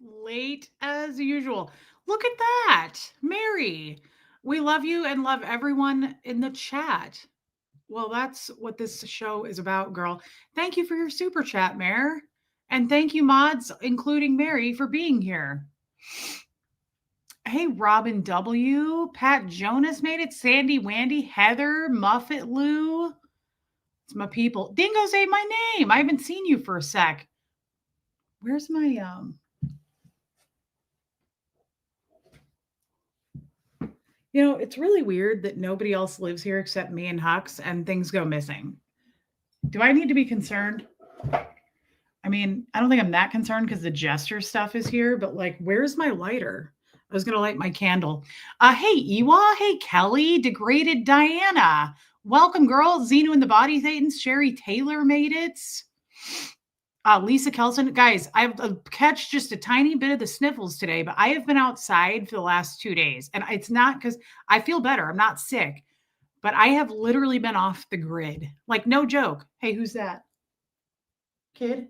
Late as usual. Look at that. Mary, we love you and love everyone in the chat. Well, that's what this show is about, girl. Thank you for your super chat, Mare. And thank you, mods, including Mary, for being here. Hey, Robin W. Pat Jonas made it. Sandy Wandy, Heather, Muffet Lou. It's my people. Dingo, say my name. I haven't seen you for a sec. Where's my it's really weird that nobody else lives here except me and Hux and things go missing. Do I need to be concerned? I mean, I don't think I'm that concerned because the Jester stuff is here, but like, where's my lighter? I was gonna light my candle. Hey Ewa, hey Kelly, degraded Diana. Welcome, girl. Xenu and the Body Thetans, Sherry Taylor made it. Lisa Kelson, guys, I've catch just a tiny bit of the sniffles today, but I have been outside for the last 2 days, and it's not because I feel better. I'm not sick, but I have literally been off the grid. Like, no joke. Hey, who's that? Kid?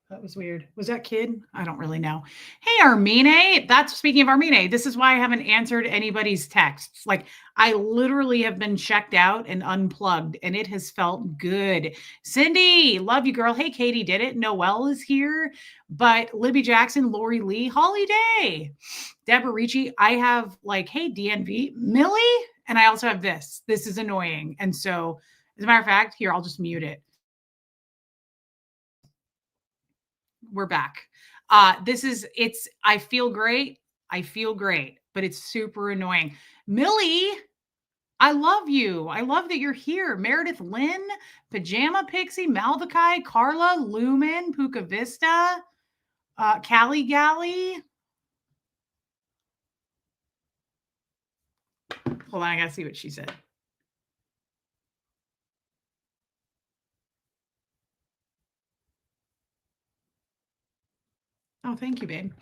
That was weird. Was that kid? I don't really know. Hey, Armine. That's speaking of Armine. This is why I haven't answered anybody's texts. Like, I literally have been checked out and unplugged, and it has felt good. Cindy, love you, girl. Hey, Katie did it. Noelle is here. But Libby Jackson, Lori Lee, Holly Day, Deborah Ricci. I have like, hey, DNV, Millie. And I also have this. This is annoying. And so, as a matter of fact, here, I'll just mute it. We're back. I feel great. I feel great, but it's super annoying. Millie, I love you. I love that you're here. Meredith Lynn, Pajama Pixie, Malvakai, Carla, Lumen, Puka Vista, Callie Galley. Hold on, I gotta see what she said. Oh, thank you, babe.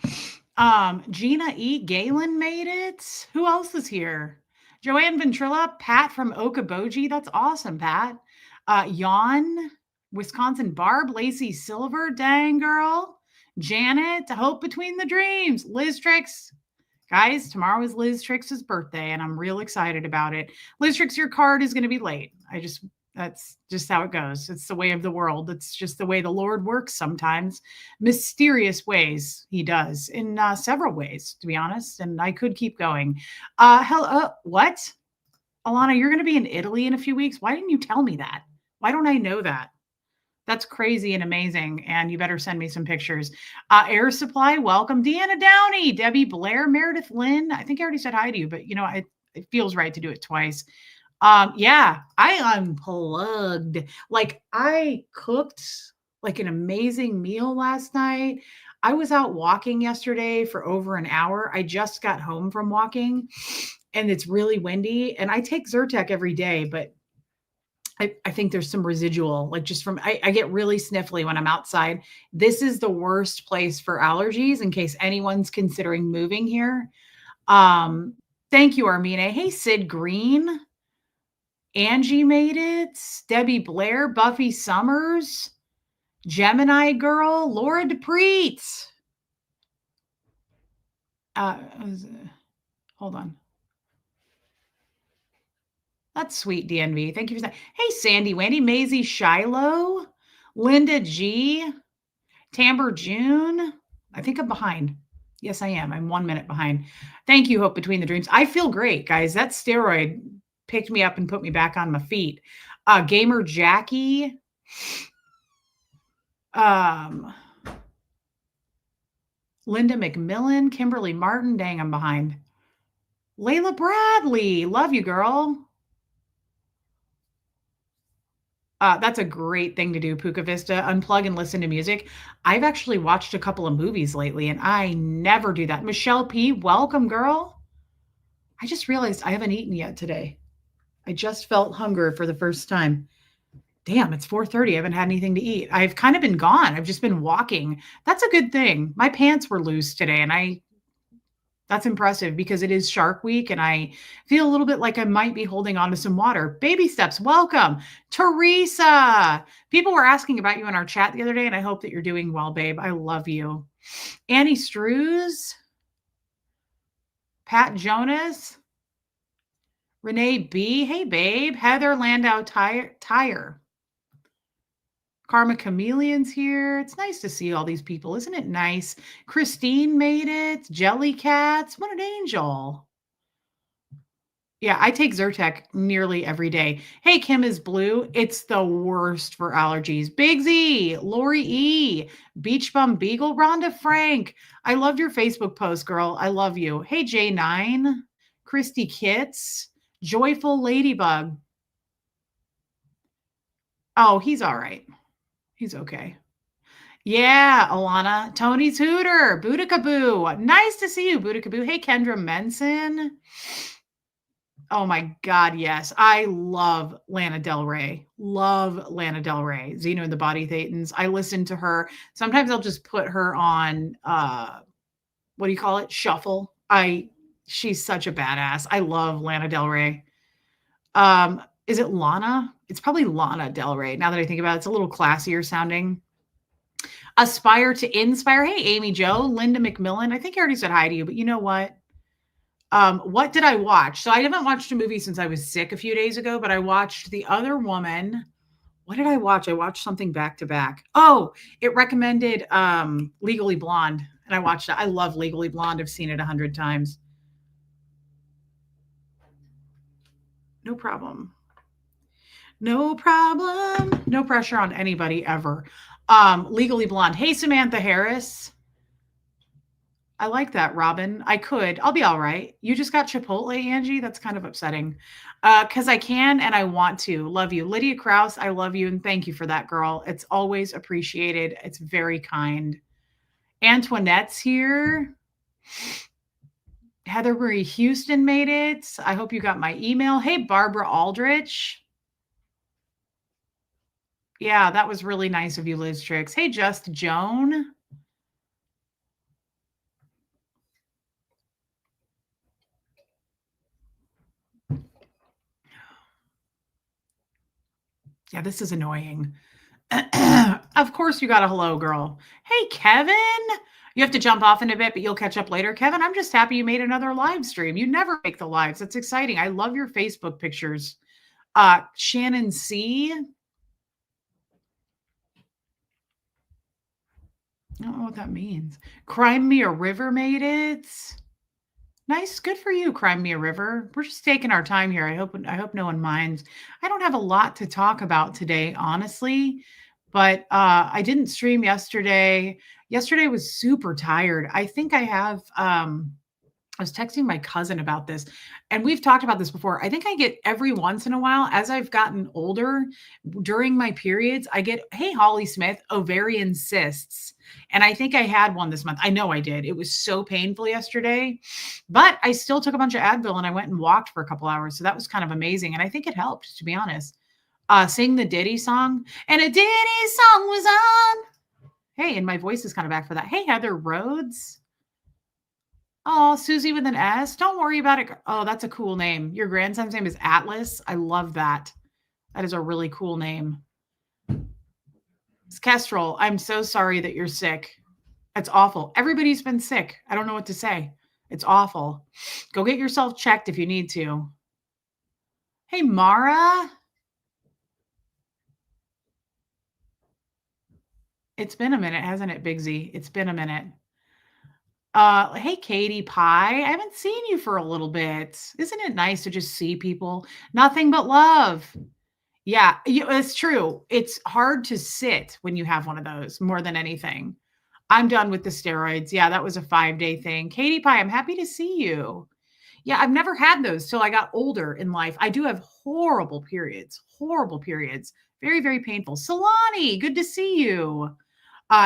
Gina E. Galen made it. Who else is here? Joanne Ventrilla, Pat from Okoboji. That's awesome, Pat. Jan, Wisconsin Barb, Lacey Silver, dang girl. Janet, Hope Between the Dreams, Liz Tricks. Guys, tomorrow is Liz Trix's birthday, and I'm real excited about it. Liz Trix, your card is going to be late. That's just how it goes. It's the way of the world. It's just the way the Lord works sometimes. Mysterious ways he does in several ways, to be honest. And I could keep going. What? Alana, you're going to be in Italy in a few weeks. Why didn't you tell me that? Why don't I know that? That's crazy and amazing. And you better send me some pictures. Air Supply, welcome. Deanna Downey, Debbie Blair, Meredith Lynn. I think I already said hi to you, but it feels right to do it twice. Yeah, I unplugged. Like, I cooked like an amazing meal last night. I was out walking yesterday for over an hour. I just got home from walking and it's really windy. And I take Zyrtec every day, but I think there's some residual, like just from, I get really sniffly when I'm outside. This is the worst place for allergies in case anyone's considering moving here. Thank you, Armina. Hey, Sid Green. Angie made it. Debbie Blair, Buffy Summers, Gemini Girl, Laura DePreet. Hold on. That's sweet, DNV. Thank you for that. Hey, Sandy Wendy, Maisie Shiloh, Linda G, Tamber June. I think I'm behind. Yes, I am. I'm 1 minute behind. Thank you, Hope Between the Dreams. I feel great, guys. That steroid picked me up and put me back on my feet. Gamer Jackie. Linda McMillan, Kimberly Martin. Dang, I'm behind. Layla Bradley. Love you, girl. That's a great thing to do, Puka Vista. Unplug and listen to music. I've actually watched a couple of movies lately, and I never do that. Michelle P., welcome, girl. I just realized I haven't eaten yet today. I just felt hunger for the first time. Damn, it's 4:30. I haven't had anything to eat. I've kind of been gone. I've just been walking. That's a good thing. My pants were loose today, and I That's impressive because it is Shark Week, and I feel a little bit like I might be holding on to some water. Baby steps, welcome. Teresa. People were asking about you in our chat the other day, and I hope that you're doing well, babe. I love you. Annie Strews, Pat Jonas, Renee B. Hey, babe. Heather Landau Tire. Karma Chameleon's here. It's nice to see all these people. Isn't it nice? Christine made it. Jellycats. What an angel. Yeah, I take Zyrtec nearly every day. Hey, Kim is blue. It's the worst for allergies. Big Z, Lori E, Beach Bum Beagle, Rhonda Frank. I loved your Facebook post, girl. I love you. Hey, J9, Christy Kitts, Joyful Ladybug. Oh, he's all right. He's okay. Yeah, Alana, Tony's Hooter, Boudicaboo. Nice to see you, Boudicaboo. Hey, Kendra Menson. Oh my God, yes. I love Lana Del Rey. Love Lana Del Rey. Xeno and the Body Thetans. I listen to her. Sometimes I'll just put her on what do you call it? Shuffle. She's such a badass. I love Lana Del Rey. Is it Lana? It's probably Lana Del Rey. Now that I think about it, it's a little classier sounding. Aspire to Inspire. Hey, Amy Joe, Linda McMillan. I think I already said hi to you, but you know what did I watch? So I haven't watched a movie since I was sick a few days ago, but I watched The Other Woman. What did I watch? I watched something back to back. Oh, it recommended Legally Blonde, and I watched it. I love Legally Blonde. I've seen it 100 times. No problem. No problem. No pressure on anybody ever. Legally Blonde. Hey, Samantha Harris. I like that, Robin. I could. I'll be all right. You just got Chipotle, Angie? That's kind of upsetting. Because I can and I want to. Love you. Lydia Krause, I love you and thank you for that, girl. It's always appreciated. It's very kind. Antoinette's here. Heather Marie Houston made it. I hope you got my email. Hey, Barbara Aldrich. Yeah, that was really nice of you, Liz Tricks. Hey, Just Joan. Yeah, this is annoying. Of course you got a hello, girl. Hey, Kevin. You have to jump off in a bit, but you'll catch up later. Kevin, I'm just happy you made another live stream. You never make the lives. That's exciting. I love your Facebook pictures. Shannon C. I don't know what that means. Crime Me a River made it. Nice, good for you, Crime Me a River. We're just taking our time here. I hope no one minds. I don't have a lot to talk about today, honestly, but I didn't stream yesterday. Yesterday was super tired. I think I was texting my cousin about this, and we've talked about this before. I think I get every once in a while, as I've gotten older, during my periods, I get, hey, Holly Smith, ovarian cysts. And I think I had one this month. I know I did. It was so painful yesterday, but I still took a bunch of Advil and I went and walked for a couple hours. So that was kind of amazing. And I think it helped, to be honest. Sing the Diddy song, and a Diddy song was on. Hey, and my voice is kind of back for that. Hey, Heather Rhodes. Oh, Susie with an S. Don't worry about it. Oh, that's a cool name. Your grandson's name is Atlas. I love that. That is a really cool name. It's Kestrel. I'm so sorry that you're sick. It's awful. Everybody's been sick. I don't know what to say. It's awful. Go get yourself checked if you need to. Hey, Mara. It's been a minute, hasn't it, Big Z? It's been a minute. Hey, Katie Pie. I haven't seen you for a little bit. Isn't it nice to just see people? Nothing but love. Yeah, it's true. It's hard to sit when you have one of those more than anything. I'm done with the steroids. Yeah, that was a 5-day thing. Katie Pie, I'm happy to see you. Yeah, I've never had those till I got older in life. I do have horrible periods, horrible periods. Very, very painful. Solani, good to see you.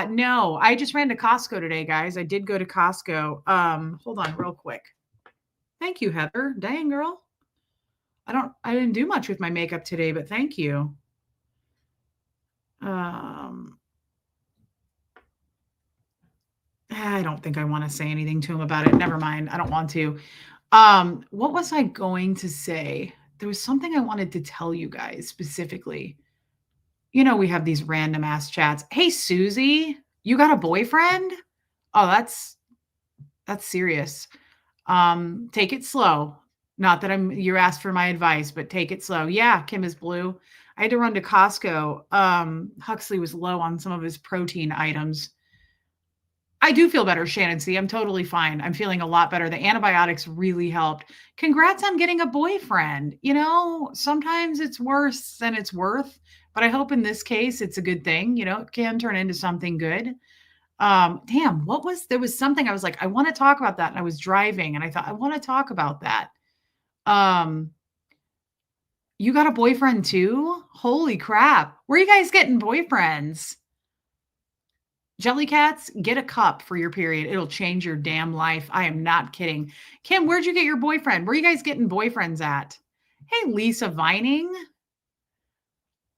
No, I just ran to Costco today, guys. I did go to Costco. Hold on real quick. Thank you, Heather. Dang, girl. I didn't do much with my makeup today, but thank you. don't think I want to say anything to him about it. Never mind. I don't want to. What was I going to say? There was something I wanted to tell you guys specifically. We have these random ass chats. Hey, Susie, you got a boyfriend? Oh, that's serious. Take it slow. Not that you asked for my advice, but take it slow. Yeah, Kim is blue. I had to run to Costco. Huxley was low on some of his protein items. I do feel better, Shannon C. I'm totally fine. I'm feeling a lot better. The antibiotics really helped. Congrats on getting a boyfriend. Sometimes it's worse than it's worth, but I hope in this case it's a good thing. It can turn into something good. Damn, there was something I was like, I want to talk about that. And I was driving and I thought, I want to talk about that. You got a boyfriend too? Holy crap. Where are you guys getting boyfriends? Jellycats, get a cup for your period. It'll change your damn life. I am not kidding. Kim, where'd you get your boyfriend? Where are you guys getting boyfriends at? Hey, Lisa Vining.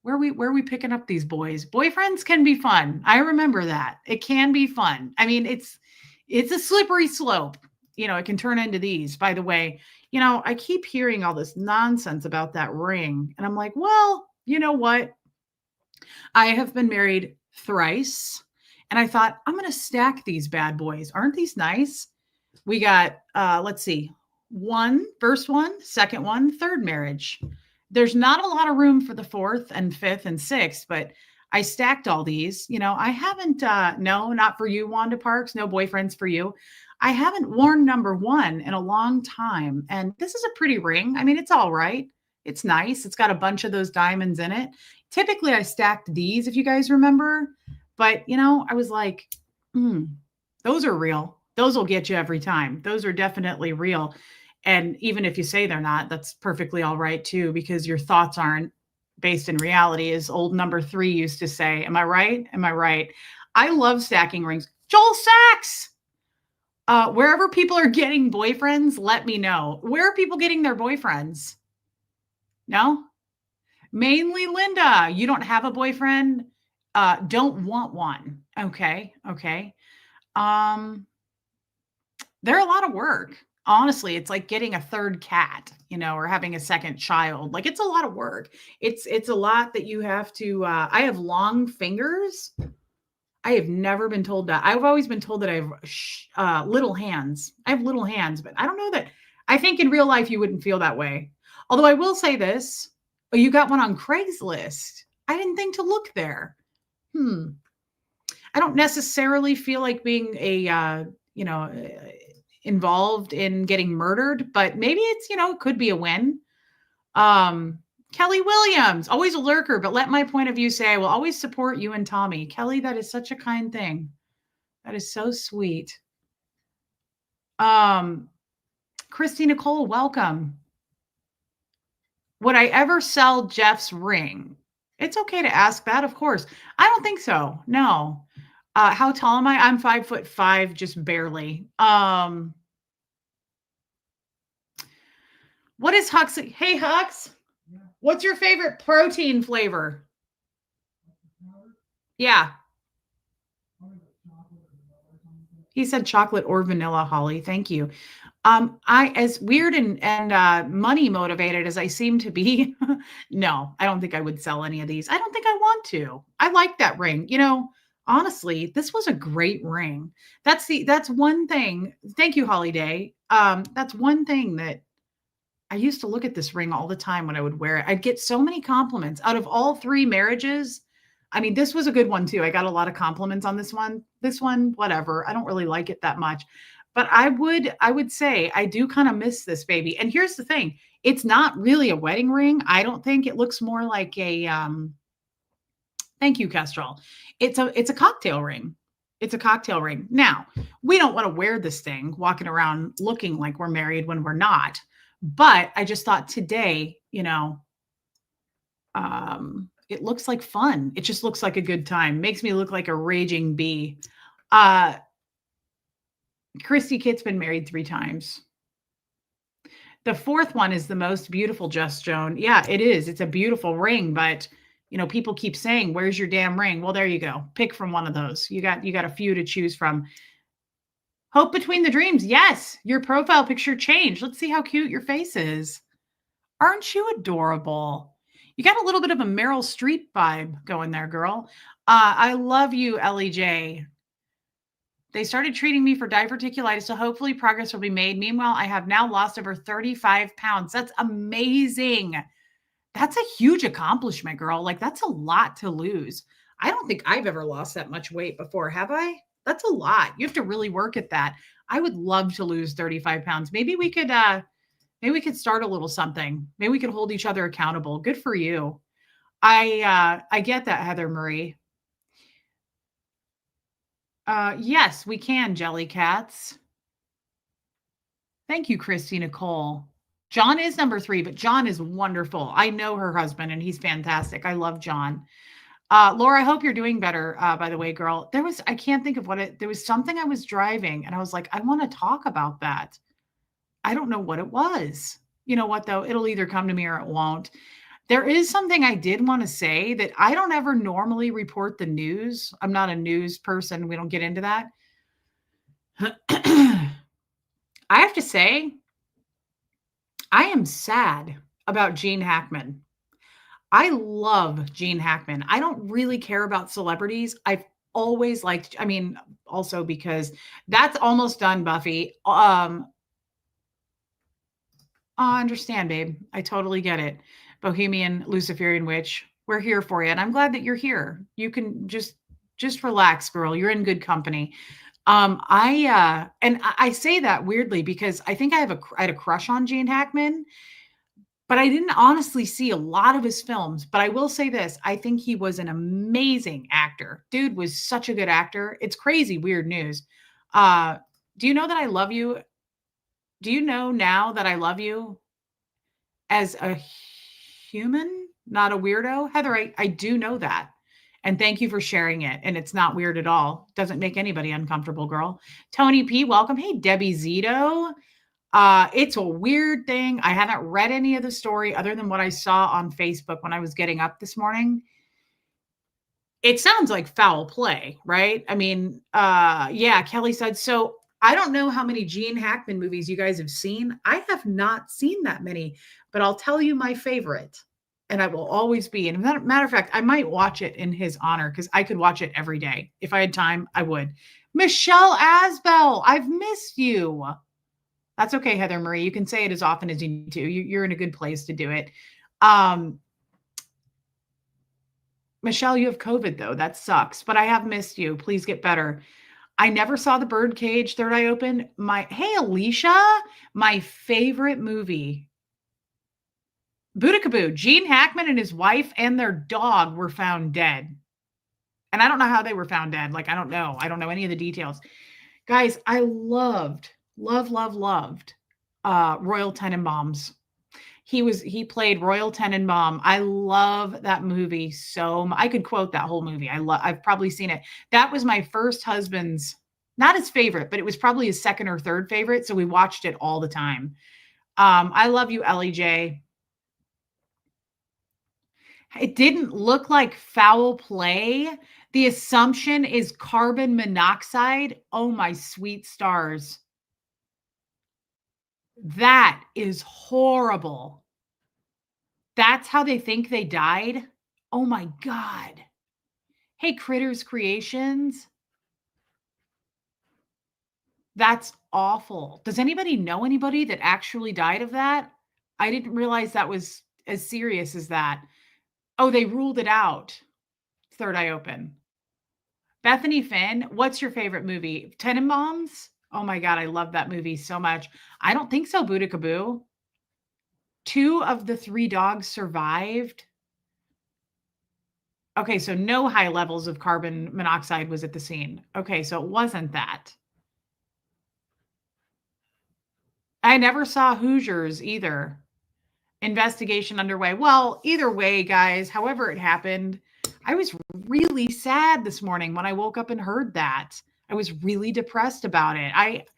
Where are we picking up these boys? Boyfriends can be fun. I remember that. It can be fun. I mean, it's a slippery slope. It can turn into these. By the way, I keep hearing all this nonsense about that ring. And I'm like, well, you know what? I have been married thrice. And I thought, I'm going to stack these bad boys. Aren't these nice? We got, let's see, first one, second one, third marriage. There's not a lot of room for the fourth and fifth and sixth, but I stacked all these. I haven't, no, not for you, Wanda Parks, no boyfriends for you. I haven't worn number one in a long time. And this is a pretty ring. I mean, it's all right. It's nice. It's got a bunch of those diamonds in it. Typically, I stacked these, if you guys remember. But, I was like, those are real. Those will get you every time. Those are definitely real. And even if you say they're not, that's perfectly all right too, because your thoughts aren't based in reality, as old number 3 used to say. Am I right? Am I right? I love stacking rings. Joel Sachs! Wherever people are getting boyfriends, let me know. Where are people getting their boyfriends? No? Mainly Linda. You don't have a boyfriend? Don't want one. Okay. They're a lot of work. Honestly, it's like getting a third cat, or having a second child. Like, it's a lot of work. It's a lot that you have to, I have long fingers. I have never been told that. I've always been told that I have little hands. I have little hands, but I don't know that. I think in real life you wouldn't feel that way. Although I will say this, you got one on Craigslist. I didn't think to look there. I don't necessarily feel like being involved in getting murdered, but maybe it's, it could be a win. Kelly Williams, always a lurker, but let my point of view say, I will always support you and Tommy. Kelly, that is such a kind thing. That is so sweet. Christy Nicole, welcome. Would I ever sell Jeff's ring? It's okay to ask that, of course. I don't think so. No. How tall am I? I'm 5'5", just barely. What is Huxley? Hey, Hux. Yeah. What's your favorite protein flavor? Yeah. He said chocolate or vanilla, Holly. Thank you. I, as weird and money motivated as I seem to be, no, I don't think I would sell any of these. I don't think I want to. I like that ring. Honestly, this was a great ring. That's one thing. Thank you, Holiday. That's one thing that I used to look at this ring all the time when I would wear it. I'd get so many compliments out of all 3 marriages. I mean, this was a good one too. I got a lot of compliments on this one. This one, whatever. I don't really like it that much. But I would say I do kind of miss this baby. And here's the thing. It's not really a wedding ring. I don't think. It looks more like a thank you, Kestrel. It's a cocktail ring. It's a cocktail ring. Now, we don't want to wear this thing walking around looking like we're married when we're not. But I just thought today, it looks like fun. It just looks like a good time. Makes me look like a raging bee. Christy Kit's been married 3 times. The 4th one is the most beautiful, Just Joan. Yeah, it is. It's a beautiful ring, but people keep saying, "Where's your damn ring?" Well, there you go. Pick from one of those. You got a few to choose from. Hope between the dreams. Yes, your profile picture changed. Let's see how cute your face is. Aren't you adorable? You got a little bit of a Meryl Streep vibe going there, girl. I love you, Ellie J. They started treating me for diverticulitis, so hopefully progress will be made. Meanwhile, I have now lost over 35 pounds. That's amazing. That's a huge accomplishment, girl. Like, that's a lot to lose. I don't think I've ever lost that much weight before, have I? That's a lot. You have to really work at that. I would love to lose 35 pounds. Maybe we could start a little something. Maybe we could hold each other accountable. Good for you. I get that, Heather Marie. Yes, we can, Jellycats. Thank you, Christina Cole. John is number 3, but John is wonderful. I know her husband, and he's fantastic. I love John. Laura, I hope you're doing better, by the way, girl. I can't think of there was something I was driving, and I was like, I want to talk about that. I don't know what it was. You know what, though? It'll either come to me or it won't. There is something I did want to say that I don't ever normally report the news. I'm not a news person. We don't get into that. I have to say, I am sad about Gene Hackman. I love Gene Hackman. I don't really care about celebrities. I've always liked, I mean, also because that's almost done, Buffy. I understand, babe. I totally get it. Bohemian Luciferian Witch. We're here for you. And I'm glad that you're here. You can just relax, girl. You're in good company. I say that weirdly because I think I had a crush on Gene Hackman, but I didn't honestly see a lot of his films. But I will say this, I think he was an amazing actor. Dude was such a good actor. It's crazy, weird news. Do you know that I love you? Do you know now that I love you as a human, not a weirdo? Heather, I do know that. And thank you for sharing it. And it's not weird at all. Doesn't make anybody uncomfortable, girl. Tony P, welcome. Hey, Debbie Zito. It's a weird thing. I haven't read any of the story other than what I saw on Facebook when I was getting up this morning. It sounds like foul play, right? I mean, yeah, Kelly said so. I don't know how many Gene Hackman movies you guys have seen. I have not seen that many, but I'll tell you my favorite, and I will always be. And matter of fact, I might watch it in his honor because I could watch it every day. If I had time, I would. Michelle Asbell, I've missed you. That's okay, Heather Marie. You can say it as often as you need to. You're in a good place to do it. Michelle, you have COVID, though. That sucks, but I have missed you. Please get better. I never saw the Birdcage, Third Eye Open. Hey, Alicia, my favorite movie. Boodikaboo. Gene Hackman and his wife and their dog were found dead. And I don't know how they were found dead. Like, I don't know. I don't know any of the details. Guys, I loved Royal Tenenbaums. He played Royal Tenenbaum. I love that movie so much. I could quote that whole movie. I've probably seen it. That was my first husband's, not his favorite, but it was probably his second or third favorite. So we watched it all the time. I love you, Ellie J. It didn't look like foul play. The assumption is carbon monoxide. Oh, my sweet stars. That is horrible. That's how they think they died? Oh my God. Hey, Critters Creations. That's awful. Does anybody know anybody that actually died of that? I didn't realize that was as serious as that. Oh, they ruled it out. Third Eye Open. Bethany Finn, what's your favorite movie? Tenenbaums? Oh my God, I love that movie so much. I don't think so, Boodikaboo. 2 of the 3 dogs survived. Okay, so no high levels of carbon monoxide was at the scene. Okay, so it wasn't that. I never saw Hoosiers either. Investigation underway. Well, either way, guys, however it happened, I was really sad this morning when I woke up and heard that. I was really depressed about it.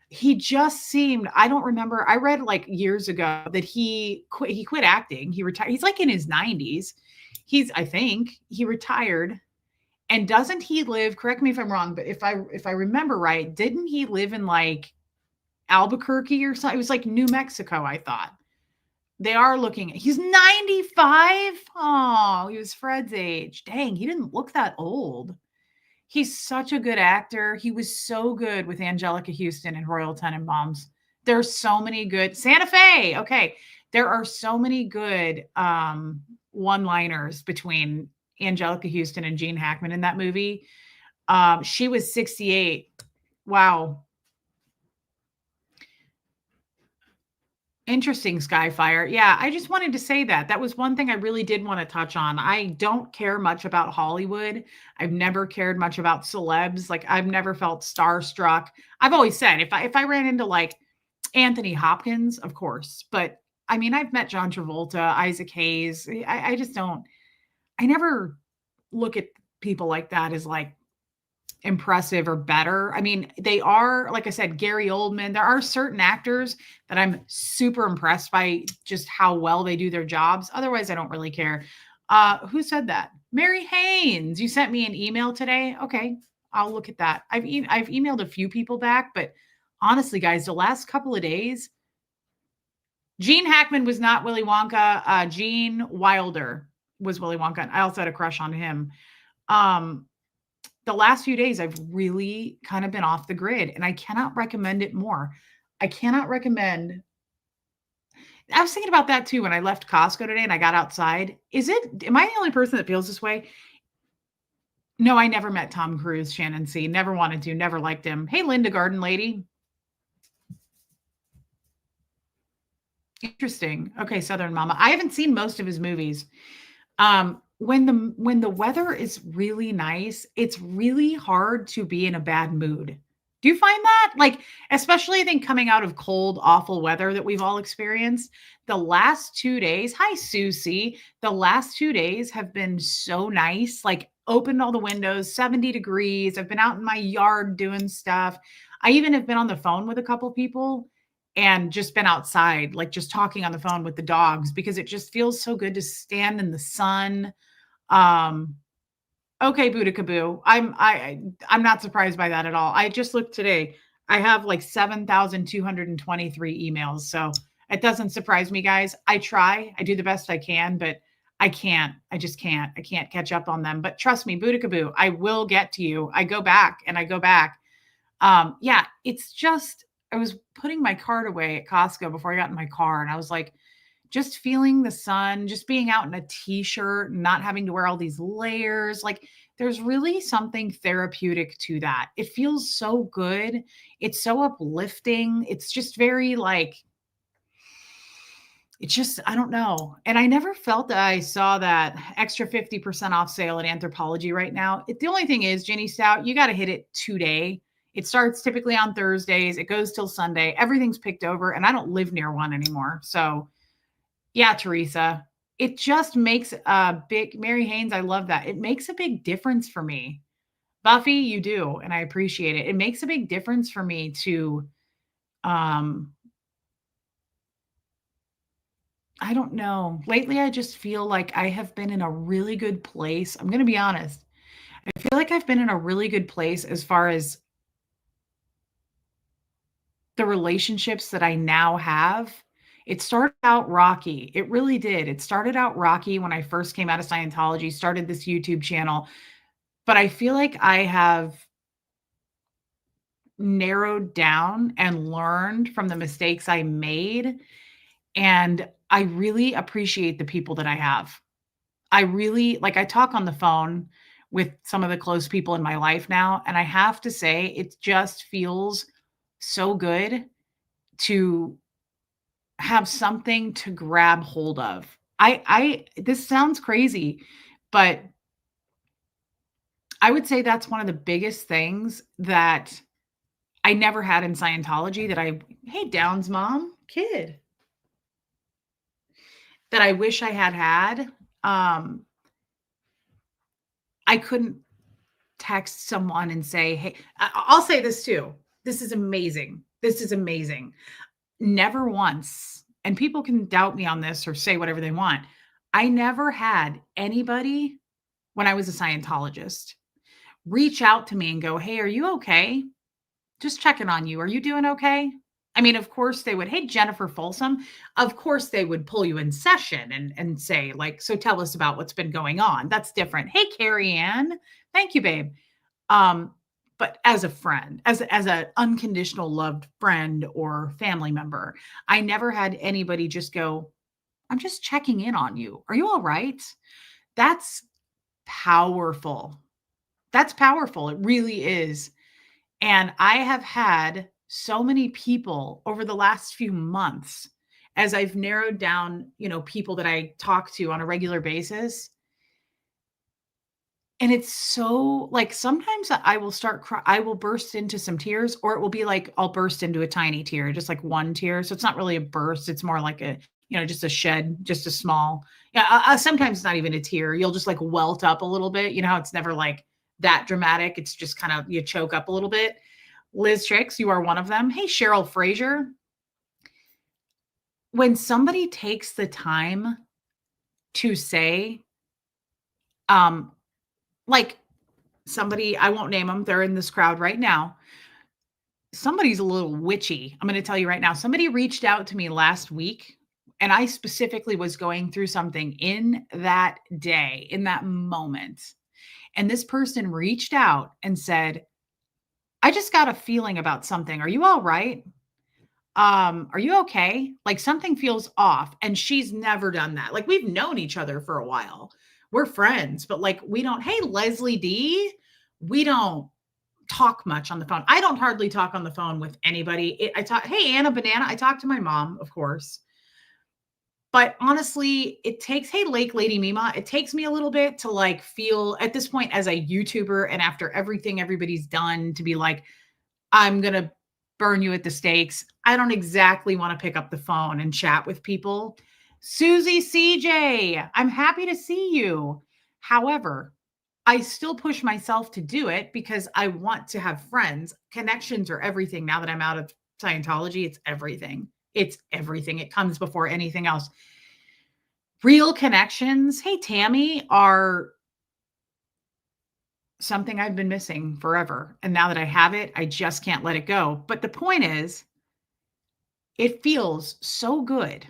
He just seemed, I don't remember. I read like years ago that he quit acting. He retired. He's like in his 90s. I think he retired And doesn't he live, correct me if I'm wrong, but if I remember right, didn't he live in like Albuquerque or something? It was like New Mexico, I thought. They are looking, he's 95. Oh, he was Fred's age. Dang, he didn't look that old. He's such a good actor. He was so good with Angelica Houston and Royal Tenenbaums. There's so many good Santa Fe. Okay. There are so many good one-liners between Angelica Houston and Gene Hackman in that movie. She was 68. Wow. Interesting, Skyfire. Yeah, I just wanted to say that. That was one thing I really did want to touch on. I don't care much about Hollywood. I've never cared much about celebs. Like I've never felt starstruck. I've always said if I ran into like Anthony Hopkins, of course, but I mean I've met John Travolta, Isaac Hayes. I just don't. I never look at people like that as like impressive or better. I mean, they are, like I said, Gary Oldman. There are certain actors that I'm super impressed by just how well they do their jobs. Otherwise, I don't really care. Who said that? Mary Haynes. You sent me an email today. Okay, I'll look at that. I've emailed a few people back, but honestly, guys, the last couple of days, Gene Hackman was not Willy Wonka. Gene Wilder was Willy Wonka. And I also had a crush on him. Um, the last few days I've really kind of been off the grid and I cannot recommend it more. I cannot recommend. I was thinking about that too when I left Costco today and I got outside. Am I the only person that feels this way? No, I never met Tom Cruise, Shannon C. Never wanted to, never liked him. Hey, Linda Garden Lady. Interesting. Okay, Southern Mama. I haven't seen most of his movies. When the weather is really nice, it's really hard to be in a bad mood. Do you find that? Like, especially I think coming out of cold, awful weather that we've all experienced, the last 2 days, hi Susie, the last 2 days have been so nice. Like, opened all the windows, 70 degrees. I've been out in my yard doing stuff. I even have been on the phone with a couple people and just been outside, like just talking on the phone with the dogs because it just feels so good to stand in the sun. um, okay, Budakaboo. I'm not surprised by that at all. I just looked today. I have like 7,223 emails. So it doesn't surprise me, guys. I try. I do the best I can, but I can't. I just can't. I can't catch up on them. But trust me, Budakaboo, I will get to you. I go back and I go back. Yeah, it's just I was putting my cart away at Costco before I got in my car, and I was like, just feeling the sun, just being out in a t-shirt, not having to wear all these layers. Like there's really something therapeutic to that. It feels so good. It's so uplifting. It's just very like it's just I don't know. And I never felt that I saw that extra 50% off sale at Anthropology right now. The only thing is, Jenny Stout, you got to hit it today. It starts typically on Thursdays. It goes till Sunday. Everything's picked over, and I don't live near one anymore. So yeah, Teresa. It just makes a big Mary Haynes, I love that. It makes a big difference for me. Buffy, you do, and I appreciate it. It makes a big difference for me to um I don't know. Lately I just feel like I have been in a really good place. I'm going to be honest. I feel like I've been in a really good place as far as the relationships that I now have. It started out rocky. It really did. It started out rocky when I first came out of Scientology, started this YouTube channel, but I feel like I have narrowed down and learned from the mistakes I made, and I really appreciate the people that I have. I really like I talk on the phone with some of the close people in my life now, and I have to say it just feels so good to have something to grab hold of. I this sounds crazy, but I would say that's one of the biggest things that I never had in Scientology that I hey, Downs mom, kid, that I wish I had had. Um, I couldn't text someone and say, "Hey," I'll say this too. This is amazing. This is amazing. Never once, and people can doubt me on this or say whatever they want. I never had anybody when I was a Scientologist. reach out to me and go, "Hey, are you okay? Just checking on you. Are you doing okay?" I mean, of course they would. "Hey, Jennifer Folsom." Of course they would pull you in session and say like, "So tell us about what's been going on." That's different. "Hey, Carrie Ann. Thank you, babe." Um, but as a friend, as a unconditional loved friend or family member, I never had anybody just go, "I'm just checking in on you. Are you all right?" That's powerful. That's powerful. It really is. And I have had so many people over the last few months as I've narrowed down, people that I talk to on a regular basis. And it's so like sometimes I will I will burst into some tears, or it will be like I'll burst into a tiny tear, just like one tear. So it's not really a burst. It's more like just a shed, just a small. Yeah. Sometimes it's not even a tear. You'll just like welt up a little bit. You know how it's never like that dramatic. It's just kind of you choke up a little bit. Liz Tricks, you are one of them. Hey, Cheryl Frazier. When somebody takes the time to say, um, like somebody, I won't name them, they're in this crowd right now. Somebody's a little witchy. I'm going to tell you right now. Somebody reached out to me last week, and I specifically was going through something in that day, in that moment. And this person reached out and said, "I just got a feeling about something. Are you all right? Are you okay? Like something feels off." And she's never done that. Like we've known each other for a while. We're friends, but like we don't, "Hey, Leslie D," we don't talk much on the phone. I don't hardly talk on the phone with anybody. I talk, "Hey, Anna Banana." I talk to my mom, of course. But honestly, it takes, "Hey, Lake Lady Mima," it takes me a little bit to like feel at this point as a YouTuber and after everything everybody's done to be like, "I'm going to burn you at the stakes." I don't exactly want to pick up the phone and chat with people. Susie CJ, I'm happy to see you. However, I still push myself to do it because I want to have friends. Connections are everything. Now that I'm out of Scientology, it's everything. It's everything. It comes before anything else. Real connections, hey, Tammy, are something I've been missing forever. And now that I have it, I just can't let it go. But the point is, it feels so good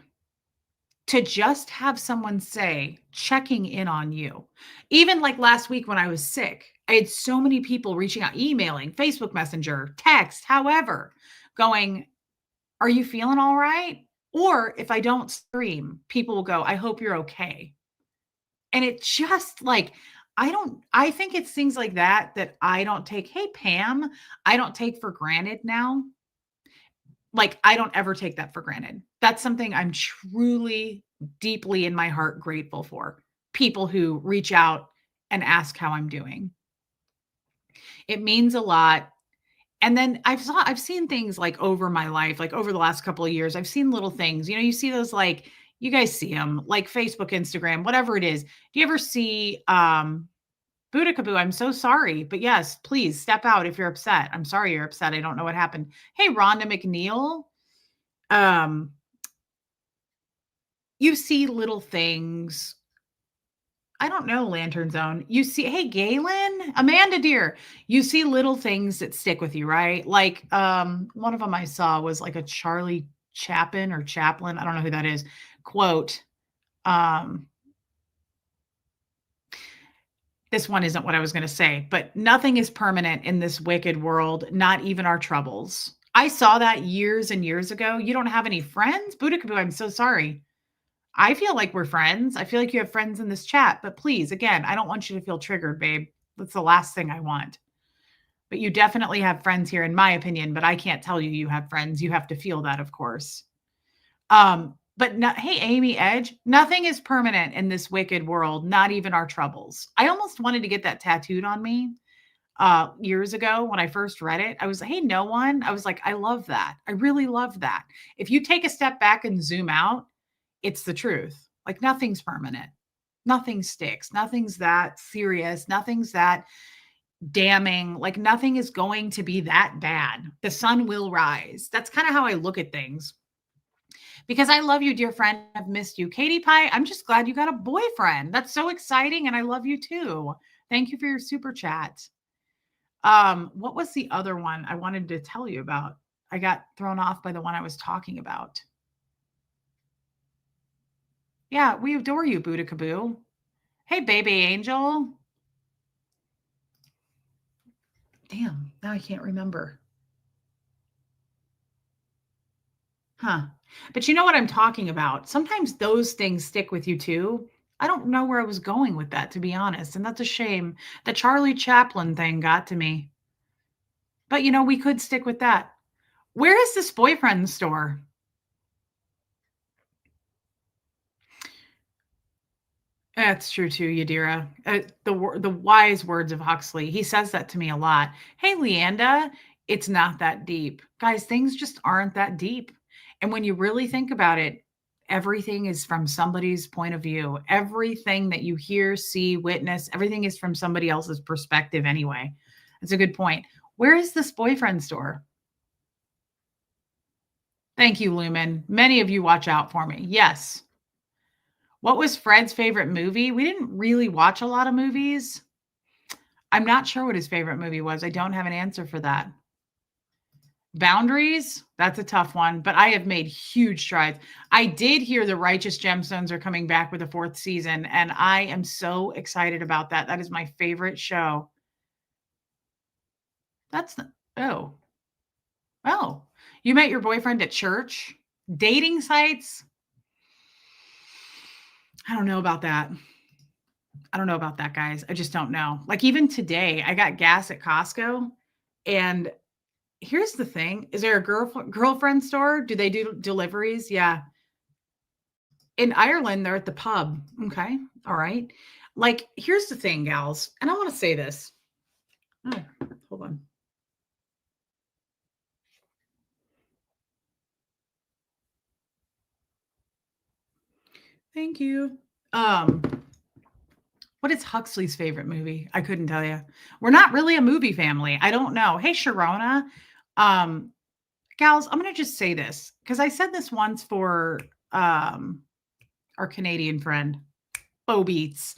to just have someone say, checking in on you. Even like last week when I was sick, I had so many people reaching out, emailing, Facebook Messenger, text, however, going, "Are you feeling all right?" Or if I don't scream, people will go, "I hope you're okay." And it just like, I think it's things like that that I don't take. Hey, Pam, I don't take for granted now. Like, I don't ever take that for granted. That's something I'm truly, deeply in my heart grateful for. People who reach out and ask how I'm doing. It means a lot. And then I've seen things like over my life, like over the last couple of years, I've seen little things. You see those like you guys see them like Facebook, Instagram, whatever it is. Do you ever see Boodikaboo, I'm so sorry. But yes, please step out if you're upset. I'm sorry you're upset. I don't know what happened. Hey, Rhonda McNeil. Um, you see little things. I don't know, Lantern Zone. You see, hey, Galen, Amanda Dear, you see little things that stick with you, right? Like one of them I saw was like a Charlie Chaplin or Chaplin, I don't know who that is, quote. Um, this one isn't what I was going to say, but nothing is permanent in this wicked world, not even our troubles. I saw that years and years ago. You don't have any friends? Boodikaboo, I'm so sorry. I feel like we're friends. I feel like you have friends in this chat, but please, again, I don't want you to feel triggered, babe. That's the last thing I want. But you definitely have friends here, in my opinion, but I can't tell you you have friends. You have to feel that, of course. But no, hey, Amy Edge, nothing is permanent in this wicked world, not even our troubles. I almost wanted to get that tattooed on me years ago when I first read it. I was like, hey, no one. I was like, I love that. I really love that. If you take a step back and zoom out, it's the truth. Like nothing's permanent. Nothing sticks. Nothing's that serious. Nothing's that damning. Like nothing is going to be that bad. The sun will rise. That's kind of how I look at things. Because I love you, dear friend. I've missed you. Katie Pie, I'm just glad you got a boyfriend. That's so exciting. And I love you too. Thank you for your super chat. What was the other one I wanted to tell you about? I got thrown off by the one I was talking about. Yeah, we adore you, Buddha Kaboo. Hey, baby angel. Damn, now I can't remember. Huh. But you know what I'm talking about. Sometimes those things stick with you too. I don't know where I was going with that, to be honest. And that's a shame. The Charlie Chaplin thing got to me. But we could stick with that. Where is this boyfriend store? That's true too, Yadira. The wise words of Huxley. He says that to me a lot. Hey, Leanda, it's not that deep. Guys, things just aren't that deep. And when you really think about it, everything is from somebody's point of view. Everything that you hear, see, witness, everything is from somebody else's perspective anyway. That's a good point. Where is this boyfriend store? Thank you, Lumen. Many of you watch out for me. Yes. What was Fred's favorite movie? We didn't really watch a lot of movies. I'm not sure what his favorite movie was. I don't have an answer for that. Boundaries? That's a tough one, but I have made huge strides. I did hear the Righteous Gemstones are coming back with a fourth season, and I am so excited about that. That is my favorite show. That's the, oh, oh, you met your boyfriend at church? Dating sites? I don't know about that. I don't know about that, guys. I just don't know. Like even today, I got gas at Costco, and here's the thing: is there a girlfriend store? Do they do deliveries? Yeah. In Ireland, they're at the pub. Okay, all right. Like here's the thing, gals, and I want to say this. Oh, hold on. Thank you. Um, what is Huxley's favorite movie? I couldn't tell you. We're not really a movie family. I don't know. Hey, Sharona. Um, Gals, I'm going to just say this because I said this once for our Canadian friend, Bo Beats.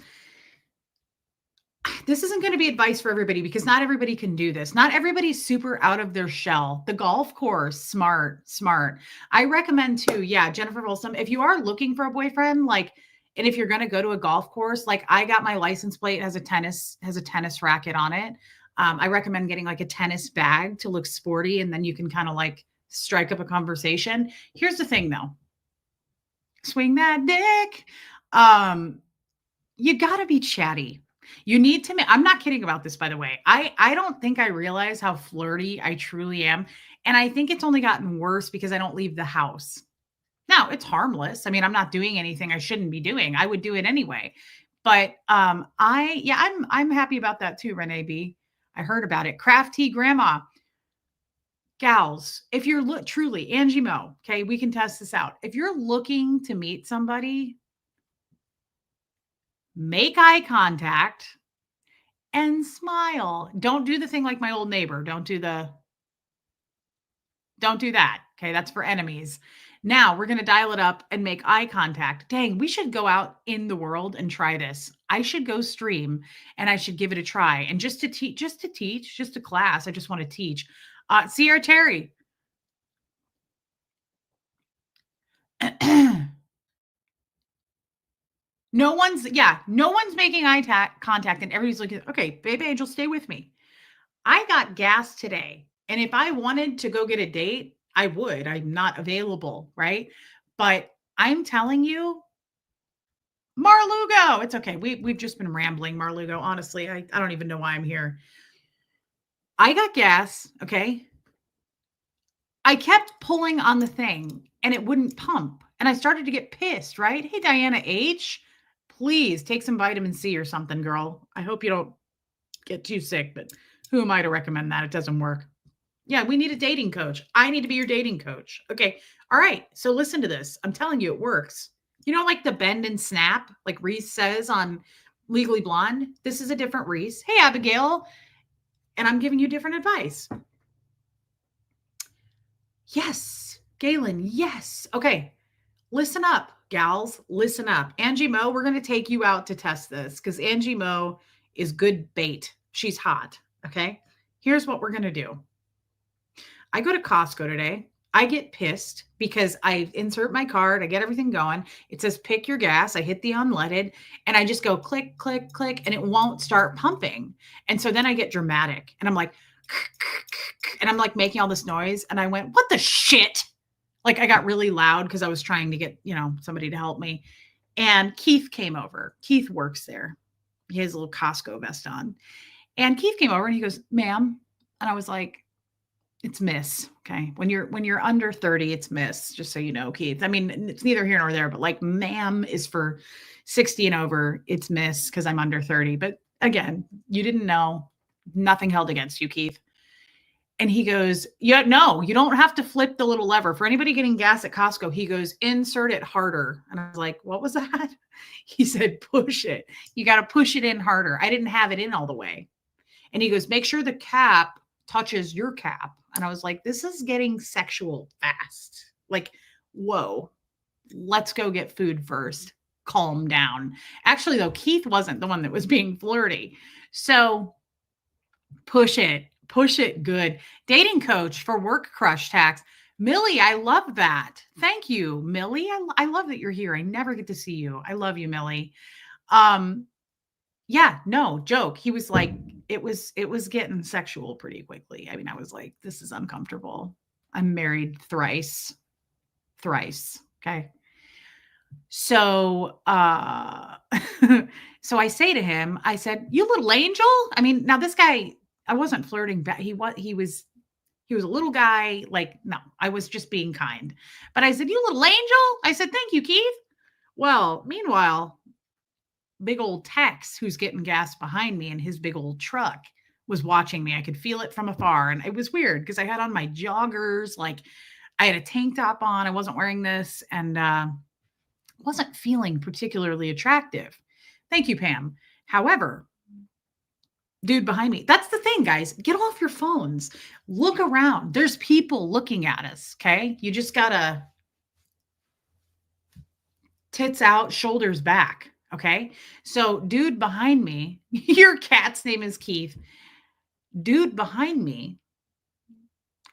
This isn't going to be advice for everybody because not everybody can do this. Not everybody's super out of their shell. The golf course, smart, smart. I recommend too, yeah, Jennifer Folsom. If you are looking for a boyfriend, like, and if you're going to go to a golf course, like I got my license plate has a tennis racket on it. I recommend getting like a tennis bag to look sporty, and then you can kind of like strike up a conversation. Here's the thing though, swing that dick. Um, you gotta be chatty. You need to I'm not kidding about this, by the way. I don't think I realize how flirty I truly am, and I think it's only gotten worse because I don't leave the house. Now, it's harmless. I mean, I'm not doing anything I shouldn't be doing. I would do it anyway. But, I'm happy about that too, Renee B. I heard about it. Craft tea grandma. Gals, if you're truly Angie Mo, okay, we can test this out. If you're looking to meet somebody, make eye contact and smile. Don't do the thing like my old neighbor. Don't do that. Okay, that's for enemies. Now we're going to dial it up and make eye contact. Dang, we should go out in the world and try this. I should go stream and I should give it a try. And just a class. I just want to teach. Sierra Terry. No one's making contact and everybody's looking, okay, baby angel, stay with me. I got gas today. And if I wanted to go get a date, I would. I'm not available, right? But I'm telling you, Marlugo, it's okay. We've just been rambling, Marlugo. Honestly, I don't even know why I'm here. I got gas, okay? I kept pulling on the thing and it wouldn't pump. And I started to get pissed, right? Hey, Diana H, please take some vitamin C or something, girl. I hope you don't get too sick, but who am I to recommend that? It doesn't work. Yeah, we need a dating coach. I need to be your dating coach. Okay. All right. So listen to this. I'm telling you, it works. You know, like the bend and snap, like Reese says on Legally Blonde? This is a different Reese. Hey, Abigail. And I'm giving you different advice. Yes. Galen, yes. Okay. Listen up, gals. Listen up. Angie Mo, we're going to take you out to test this because Angie Mo is good bait. She's hot. Okay. Here's what we're going to do. I go to Costco today. I get pissed because I insert my card, I get everything going. It says pick your gas. I hit the unleaded and I just go click, click, click, and it won't start pumping. And so then I get dramatic and I'm like, and I'm like making all this noise. And I went, what the shit? Like I got really loud because I was trying to get, somebody to help me. And Keith came over. Keith works there. He has a little Costco vest on. And Keith came over and he goes, ma'am. And I was like, it's miss. Okay. When you're under 30, it's miss, just so you know, Keith. I mean, it's neither here nor there, but like ma'am is for 60 and over. It's miss because I'm under 30. But again, you didn't know. Nothing held against you, Keith. And he goes, yeah, no, you don't have to flip the little lever. For anybody getting gas at Costco, he goes, insert it harder. And I was like, what was that? He said, push it. You got to push it in harder. I didn't have it in all the way. And he goes, make sure the cap touches your cap. And I was like, this is getting sexual fast. Like, whoa, let's go get food first. Calm down. Actually, though, Keith wasn't the one that was being flirty. So push it good. Dating coach for work crush tax. Millie, I love that. Thank you, Millie. I love that you're here. I never get to see you. I love you, Millie. Yeah, no joke. He was like, it was getting sexual pretty quickly. I mean, I was like, this is uncomfortable. I'm married thrice. Okay. So, so I say to him, I said, you little angel. I mean, now this guy, I wasn't flirting back. He was a little guy. Like, no, I was just being kind, but I said, you little angel. I said, thank you, Keith. Well, meanwhile, big old Tex, who's getting gas behind me in his big old truck, was watching me. I could feel it from afar. And it was weird because I had on my joggers, like I had a tank top on. I wasn't wearing this and wasn't feeling particularly attractive. Thank you, Pam. However, dude behind me, that's the thing, guys. Get off your phones. Look around. There's people looking at us, okay? You just got to tits out, shoulders back. Okay. So dude behind me, your cat's name is Keith. Dude behind me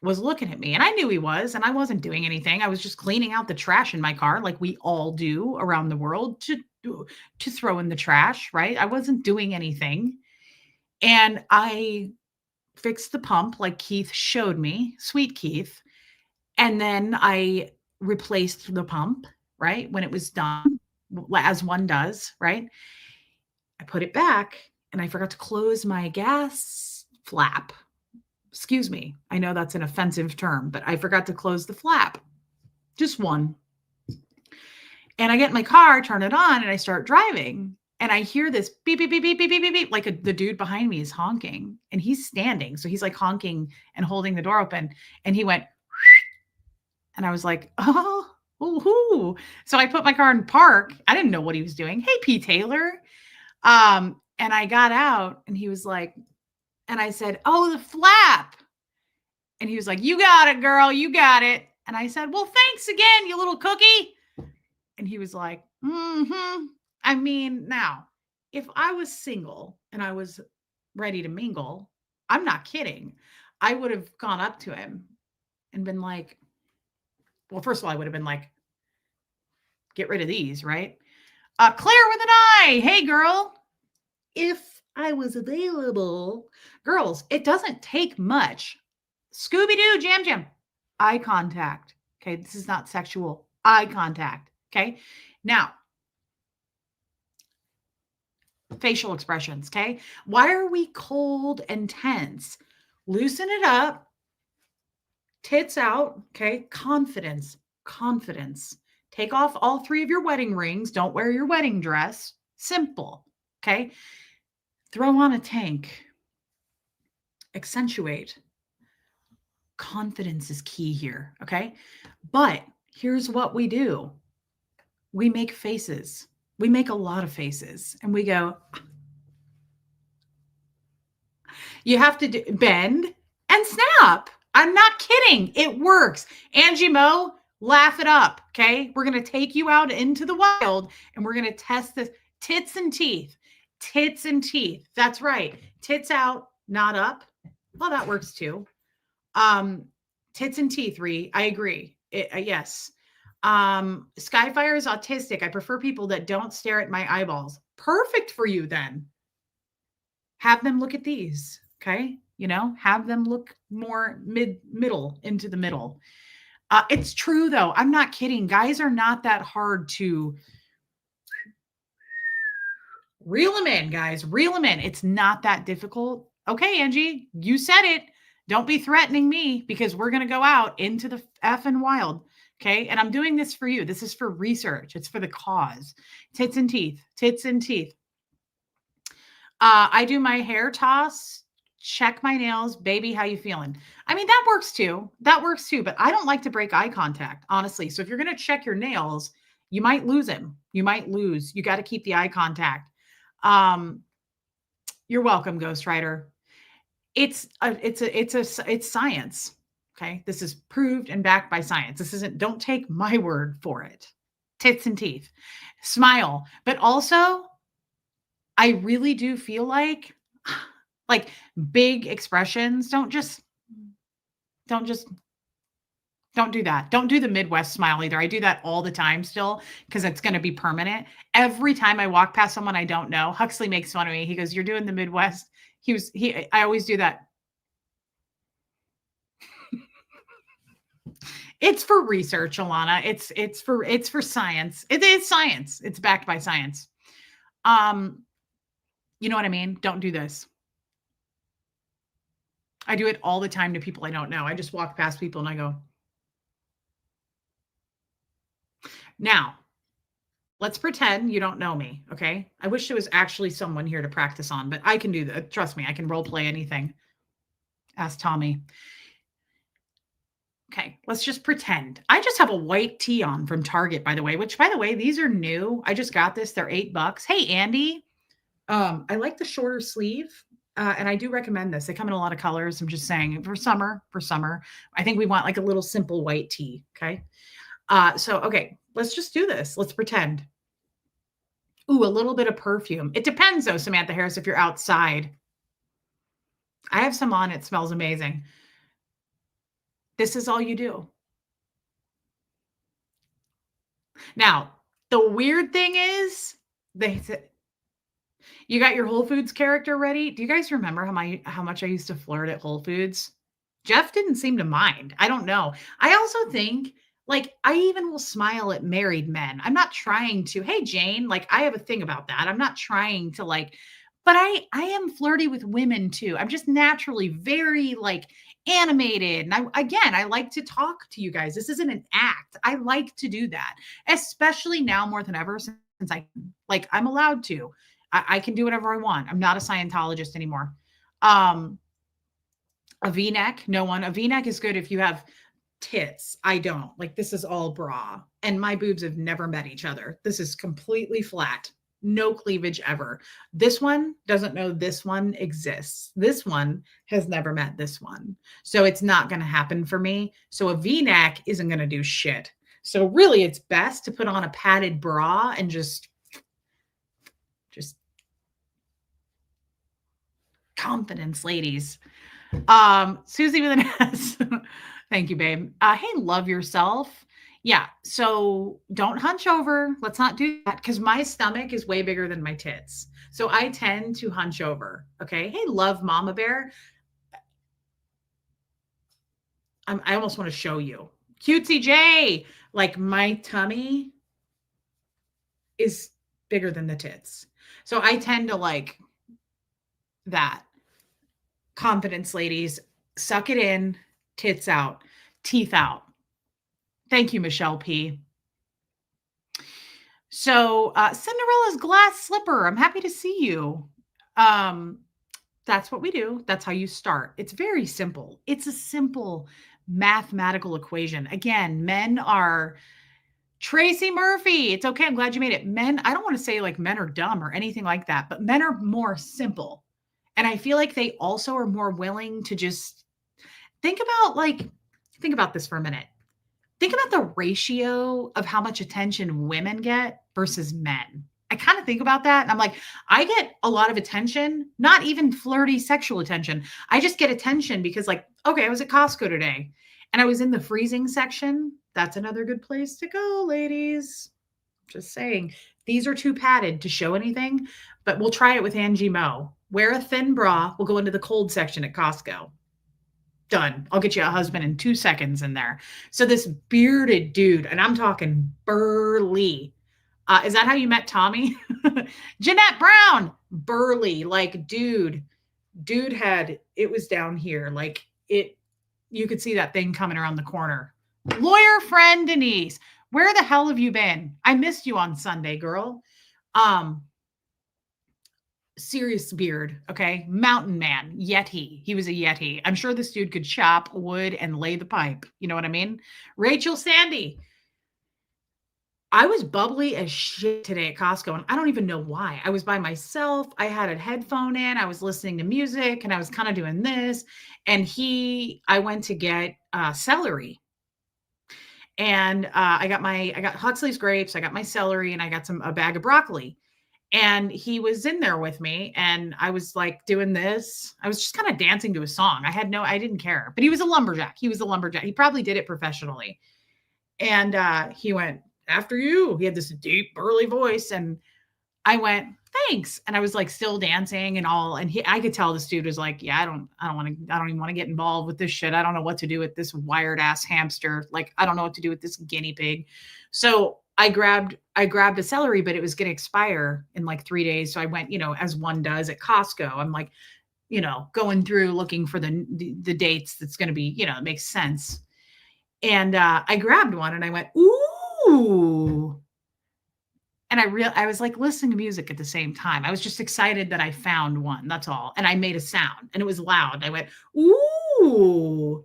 was looking at me and I knew he was, and I wasn't doing anything. I was just cleaning out the trash in my car like we all do around the world to throw in the trash, right? I wasn't doing anything. And I fixed the pump like Keith showed me, sweet Keith. And then I replaced the pump, right? When it was done, as one does, right? I put it back and I forgot to close my gas flap. Excuse me. I know that's an offensive term, but I forgot to close the flap. Just one. And I get in my car, turn it on, and I start driving. And I hear this beep, beep, beep, beep, beep, beep, beep, beep, like the dude behind me is honking and he's standing. So he's like honking and holding the door open. And he went, and I was like, oh, ooh. So I put my car in park. I didn't know what he was doing. Hey, P. Taylor. And I got out and he was like, and I said, oh, the flap. And he was like, you got it, girl. You got it. And I said, well, thanks again, you little cookie. And he was like, mm-hmm. I mean, now, if I was single and I was ready to mingle, I'm not kidding. I would have gone up to him and been like, well, first of all, I would have been like, get rid of these, right? Claire with an I. Hey, girl. If I was available. Girls, it doesn't take much. Scooby-Doo, Jam Jam. Eye contact. Okay, this is not sexual. Eye contact. Okay, now, facial expressions. Okay, why are we cold and tense? Loosen it up. Tits out. Okay, confidence. Take off all 3 of your wedding rings. Don't wear your wedding dress. Simple. Okay, throw on a tank. Accentuate. Confidence is key here. Okay, but here's what we do. We make faces. We make a lot of faces and we go, you have to bend and snap. I'm not kidding. It works. Angie Mo, laugh it up. Okay. We're going to take you out into the wild and we're going to test this. Tits and teeth. That's right. Tits out, not up. Well, that works too. Um, tits and teeth, I agree. Yes. Skyfire is autistic. I prefer people that don't stare at my eyeballs. Perfect for you then. Have them look at these. Okay. Have them look more middle into the middle. It's true though. I'm not kidding. Guys are not that hard to reel them in, guys. Reel them in. It's not that difficult. Okay, Angie, you said it. Don't be threatening me because we're going to go out into the effing wild. Okay. And I'm doing this for you. This is for research, it's for the cause. Tits and teeth, tits and teeth. I do my hair toss, check my nails. Baby, how you feeling? I mean, that works too. That works too. But I don't like to break eye contact, honestly. So if you're going to check your nails, you might lose him. You might lose. You got to keep the eye contact. Um, you're welcome, Ghostwriter. It's science. Okay. This is proved and backed by science. This isn't, don't take my word for it. Tits and teeth, smile. But also, I really do feel like big expressions. Don't just, don't do that. Don't do the Midwest smile either. I do that all the time still because it's going to be permanent. Every time I walk past someone I don't know, Huxley makes fun of me. He goes, "You're doing the Midwest." I always do that. It's for research, Alana. It's for science. It is science. It's backed by science. Um, you know what I mean? Don't do this. I do it all the time to people I don't know. I just walk past people and I go, now, let's pretend you don't know me. Okay. I wish there was actually someone here to practice on, but I can do that. Trust me, I can role play anything. Ask Tommy. Okay, let's just pretend. I just have a white tee on from Target, by the way, which by the way, these are new. I just got this. They're $8. Hey, Andy. I like the shorter sleeve. And I do recommend this. They come in a lot of colors. I'm just saying for summer, I think we want like a little simple white tee. Okay. Okay, let's just do this. Let's pretend. Ooh, a little bit of perfume. It depends though, Samantha Harris, if you're outside. I have some on. It smells amazing. This is all you do. Now, the weird thing is, they you got your Whole Foods character ready? Do you guys remember how much I used to flirt at Whole Foods? Jeff didn't seem to mind. I don't know. I also think like I even will smile at married men. I'm not trying to, hey Jane, like I have a thing about that. I'm not trying to but I am flirty with women too. I'm just naturally very animated. And I like to talk to you guys. This isn't an act. I like to do that, especially now more than ever since I'm allowed to. I can do whatever I want. I'm not a Scientologist anymore. Um, a V-neck, no one. A V-neck is good if you have tits. I don't. Like this is all bra, and my boobs have never met each other. This is completely flat. No cleavage ever. This one doesn't know this one exists. This one has never met this one. So it's not going to happen for me. So a V-neck isn't going to do shit. So really it's best to put on a padded bra and just confidence, ladies. Susie with an S. Thank you, babe. Hey, love yourself. Yeah. So don't hunch over. Let's not do that because my stomach is way bigger than my tits. So I tend to hunch over. Okay. Hey, love Mama Bear. I almost want to show you. Cutesy J. Like my tummy is bigger than the tits. So I tend to like that. Confidence, ladies. Suck it in, tits out, teeth out. Thank you, Michelle P. So, Cinderella's glass slipper. I'm happy to see you. That's what we do. That's how you start. It's very simple. It's a simple mathematical equation. Again, men are Tracy Murphy. It's okay. I'm glad you made it. Men, I don't want to say like men are dumb or anything like that, but men are more simple. And I feel like they also are more willing to just think about this for a minute. Think about the ratio of how much attention women get versus men. I kind of think about that and I'm like, I get a lot of attention, not even flirty sexual attention. I just get attention because, like, okay, I was at Costco today and I was in the freezing section. That's another good place to go, ladies. Just saying. These are too padded to show anything, but we'll try it with Angie Mo. Wear a thin bra. We'll go into the cold section at Costco. Done. I'll get you a husband in 2 seconds in there. So this bearded dude, and I'm talking burly. Is that how you met Tommy? Jeanette Brown, burly, like dude had it was down here, like it. You could see that thing coming around the corner. Lawyer friend Denise, where the hell have you been? I missed you on Sunday, girl. Um, serious beard, okay? Mountain man, Yeti. He was a Yeti. I'm sure this dude could chop wood and lay the pipe. You know what I mean? Rachel Sandy. I was bubbly as shit today at Costco, and I don't even know why. I was by myself. I had a headphone in. I was listening to music, and I was kind of doing this. And I went to get celery, and I got Huxley's grapes. I got my celery, and I got a bag of broccoli. And he was in there with me, and I was like doing this. I was just kind of dancing to a song. I didn't care. But he was a lumberjack. He was a lumberjack. He probably did it professionally. And he went, after you. He had this deep, burly voice. And I went, thanks. And I was like still dancing and all. And I could tell this dude was like, yeah, I don't even want to get involved with this shit. I don't know what to do with this wired ass hamster. Like, I don't know what to do with this guinea pig. So I grabbed a celery, but it was going to expire in like 3 days. So I went, as one does at Costco. I'm like, going through looking for the dates that's going to be, it makes sense. And I grabbed one and I went, ooh. And I was like listening to music at the same time. I was just excited that I found one. That's all. And I made a sound and it was loud. I went, ooh.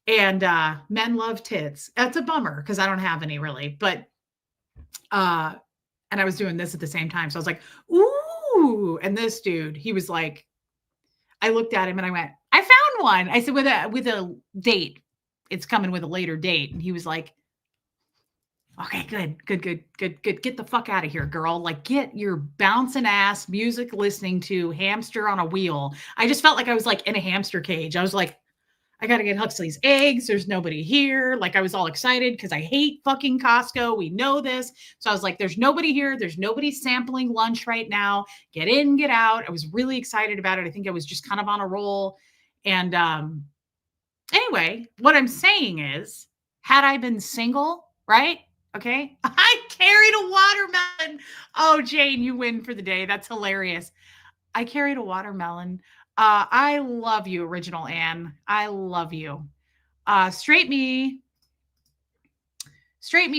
And men love tits. That's a bummer because I don't have any really. But and I was doing this at the same time. So I was like, ooh. And this dude, he was like, I looked at him and I went, I found one. I said, with a date. It's coming with a later date. And he was like, okay, good. Get the fuck out of here, girl. Like, get your bouncing ass music listening to hamster on a wheel. I just felt like I was like in a hamster cage. I was like, I got to get Huxley's eggs. There's nobody here. Like, I was all excited because I hate fucking Costco. We know this. So I was like, there's nobody here. There's nobody sampling lunch right now. Get in, get out. I was really excited about it. I think I was just kind of on a roll. And anyway, what I'm saying is, had I been single, right? Okay. I carried a watermelon. Oh, Jane, you win for the day. That's hilarious. I carried a watermelon. I love you, Original Anne. I love you. Straight me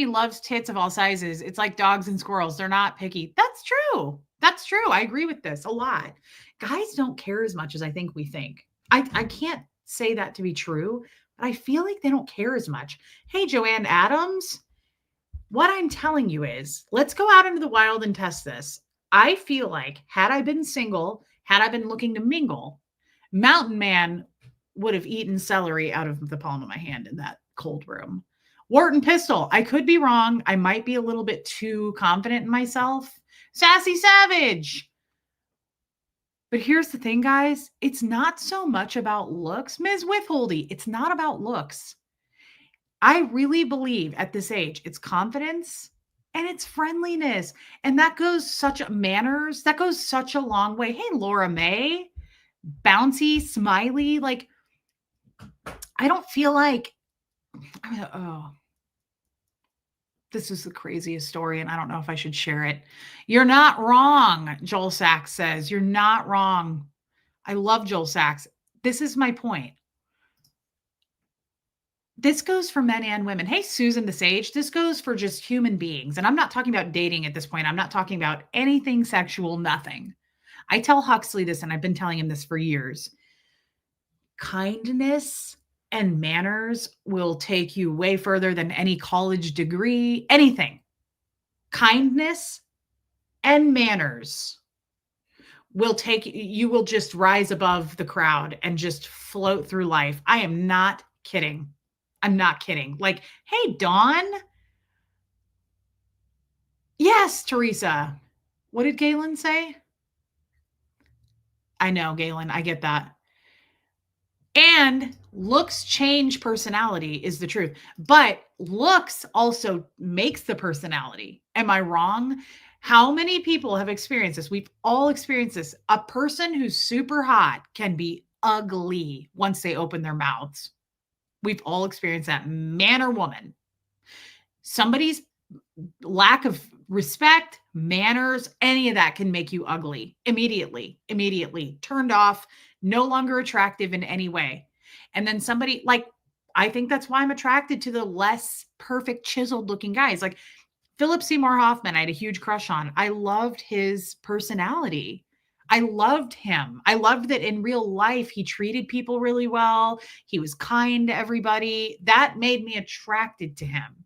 loves tits of all sizes. It's like dogs and squirrels. They're not picky. That's true. That's true. I agree with this a lot. Guys don't care as much as I think we think. I can't say that to be true, but I feel like they don't care as much. Hey, Joanne Adams. What I'm telling you is, let's go out into the wild and test this. I feel like had I been single, had I been looking to mingle, Mountain Man would have eaten celery out of the palm of my hand in that cold room. Wharton Pistol, I could be wrong. I might be a little bit too confident in myself. Sassy Savage. But here's the thing, guys. It's not so much about looks. Ms. Witholdy, it's not about looks. I really believe at this age, it's confidence and it's friendliness. And that goes manners. That goes such a long way. Hey, Laura May, bouncy, smiley. Like, I don't feel like, this is the craziest story. And I don't know if I should share it. You're not wrong. Joel Sachs says, you're not wrong. I love Joel Sachs. This is my point. This goes for men and women. Hey, Susan the Sage, this goes for just human beings. And I'm not talking about dating at this point. I'm not talking about anything sexual, nothing. I tell Huxley this, and I've been telling him this for years. Kindness and manners will take you way further than any college degree, anything. Kindness and manners will you will just rise above the crowd and just float through life. I am not kidding. I'm not kidding. Like, hey, Dawn. Yes, Teresa. What did Galen say? I know, Galen, I get that. And looks change personality is the truth. But looks also makes the personality. Am I wrong? How many people have experienced this? We've all experienced this. A person who's super hot can be ugly once they open their mouths. We've all experienced that, man or woman. Somebody's lack of respect, manners, any of that can make you ugly immediately turned off, no longer attractive in any way. And then somebody like, I think that's why I'm attracted to the less perfect, chiseled looking guys. Like Philip Seymour Hoffman, I had a huge crush on. I loved his personality. I loved him. I loved that in real life, he treated people really well. He was kind to everybody. That made me attracted to him.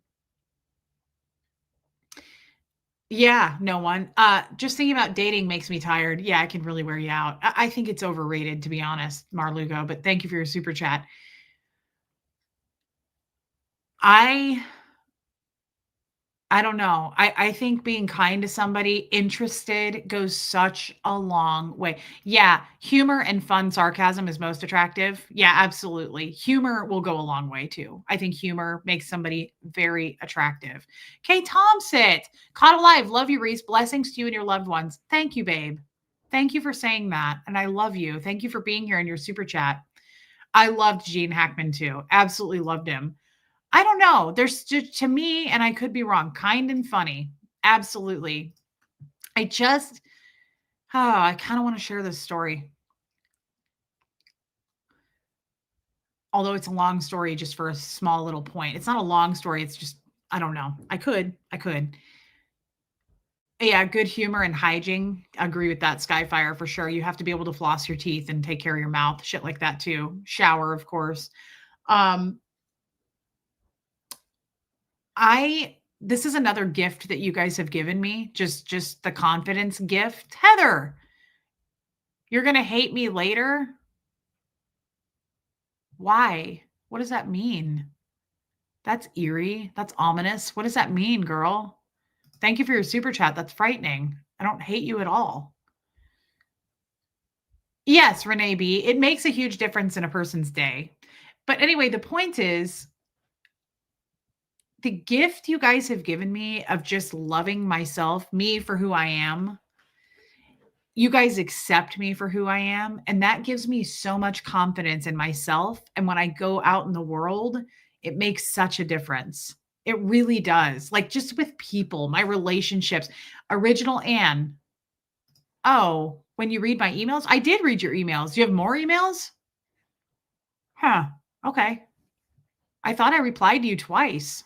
Yeah, no one. Just thinking about dating makes me tired. Yeah, I can really wear you out. I think it's overrated, to be honest, Marlugo, but thank you for your super chat. I I don't know. I think being kind to somebody, interested goes such a long way. Yeah, humor and fun sarcasm is most attractive. Yeah, absolutely. Humor will go a long way too. I think humor makes somebody very attractive. Kay Thompson, caught alive. Love you, Reese. Blessings to you and your loved ones. Thank you, babe. Thank you for saying that. And I love you. Thank you for being here in your super chat. I loved Gene Hackman too. Absolutely loved him. I don't know. There's to me, and I could be wrong, kind and funny. Absolutely. I just, I kind of want to share this story. Although it's a long story just for a small little point. It's not a long story. It's just, I don't know. I could. Yeah, good humor and hygiene. Agree with that, Skyfire, for sure. You have to be able to floss your teeth and take care of your mouth, shit like that too. Shower, of course. Um, I this is another gift that you guys have given me, just the confidence gift. Heather, you're gonna hate me later? Why? What does that mean? That's eerie. That's ominous. What does that mean, girl? Thank you for your super chat. That's frightening. I don't hate you at all. Yes, Renee B. It makes a huge difference in a person's day. But anyway, the point is the gift you guys have given me of just loving myself, me for who I am, you guys accept me for who I am. And that gives me so much confidence in myself. And when I go out in the world, it makes such a difference. It really does. Like just with people, my relationships. Original Anne. Oh, when you read my emails, I did read your emails. Do you have more emails? Huh. Okay. I thought I replied to you twice.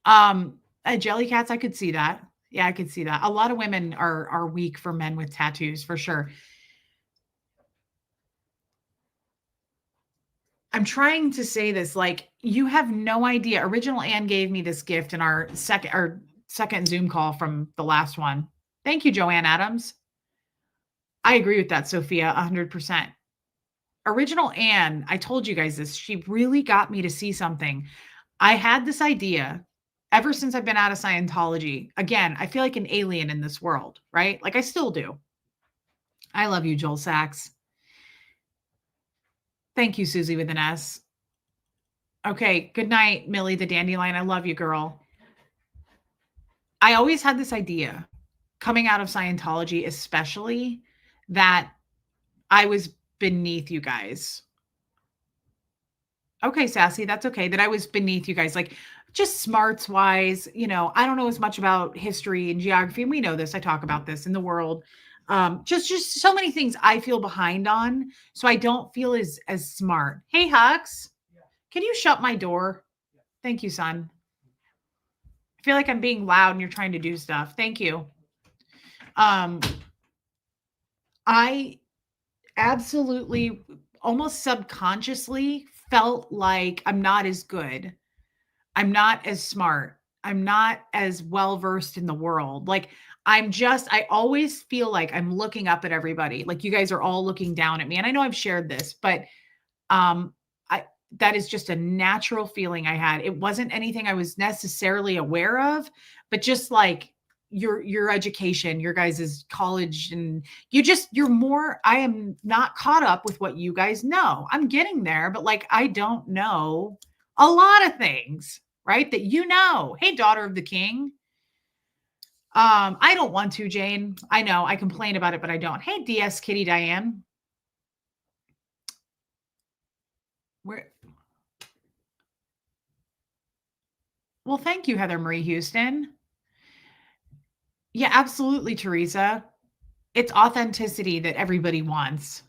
Jellycats, I could see that. Yeah, I could see that. A lot of women are weak for men with tattoos for sure. I'm trying to say this like you have no idea. Original Anne gave me this gift in our second Zoom call from the last one. Thank you, Joanne Adams. I agree with that, Sophia, 100%. Original Anne, I told you guys this. She really got me to see something. I had this idea ever since I've been out of Scientology. Again, I feel like an alien in this world, right? Like I still do. I love you, Joel Sachs. Thank you, Susie with an S. Okay, good night, Millie the Dandelion. I love you, girl. I always had this idea coming out of Scientology, especially that I was beneath you guys. Okay, Sassy, that's okay. That I was beneath you guys, like just smarts wise. I don't know as much about history and geography. And we know this. I talk about this in the world. Just so many things I feel behind on. So I don't feel as smart. Hey, Hux, can you shut my door? Thank you, son. I feel like I'm being loud and you're trying to do stuff. Thank you. Um, I absolutely almost subconsciously felt like I'm not as good. I'm not as smart. I'm not as well versed in the world. Like I always feel like I'm looking up at everybody. Like you guys are all looking down at me. And I know I've shared this, but um I that is just a natural feeling I had. It wasn't anything I was necessarily aware of, but just like your education, your guys' college, and you're more. I am not caught up with what you guys know. I'm getting there, but like I don't know a lot of things, right? That you know. Hey, daughter of the king. I don't want to, Jane. I know I complain about it, but I don't. Hey, DS Kitty Diane. Where Well, thank you, Heather Marie Houston. Yeah, absolutely, Teresa. It's authenticity that everybody wants.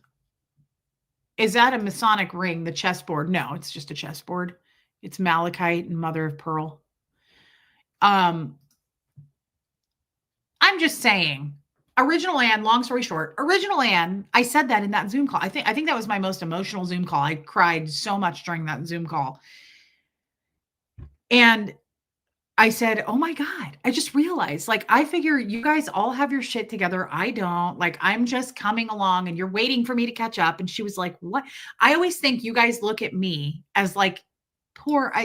Is that a Masonic ring, the chessboard? No, it's just a chessboard. It's malachite and mother of pearl. Um, I'm just saying. Original Anne, long story short, Original Anne, I said that in that Zoom call. I think that was my most emotional Zoom call. I cried so much during that Zoom call. And I said, "Oh my God." I just realized, like, I figure you guys all have your shit together. I don't. Like, I'm just coming along and you're waiting for me to catch up. And she was like, "What?" I always think you guys look at me as like,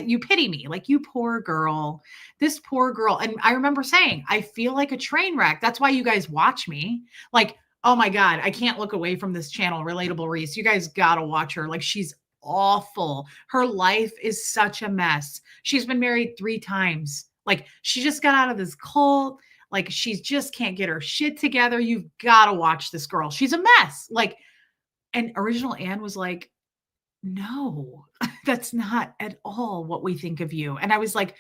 you pity me, like, you poor girl, this poor girl. And I remember saying, I feel like a train wreck. That's why you guys watch me. Like, oh my God, I can't look away from this channel, Relatable Reese. You guys got to watch her. Like, she's awful. Her life is such a mess. She's been married 3 times. Like, she just got out of this cult. Like, she just can't get her shit together. You've got to watch this girl. She's a mess. Like, and Original Anne was like, "No, that's not at all what we think of you." And I was like,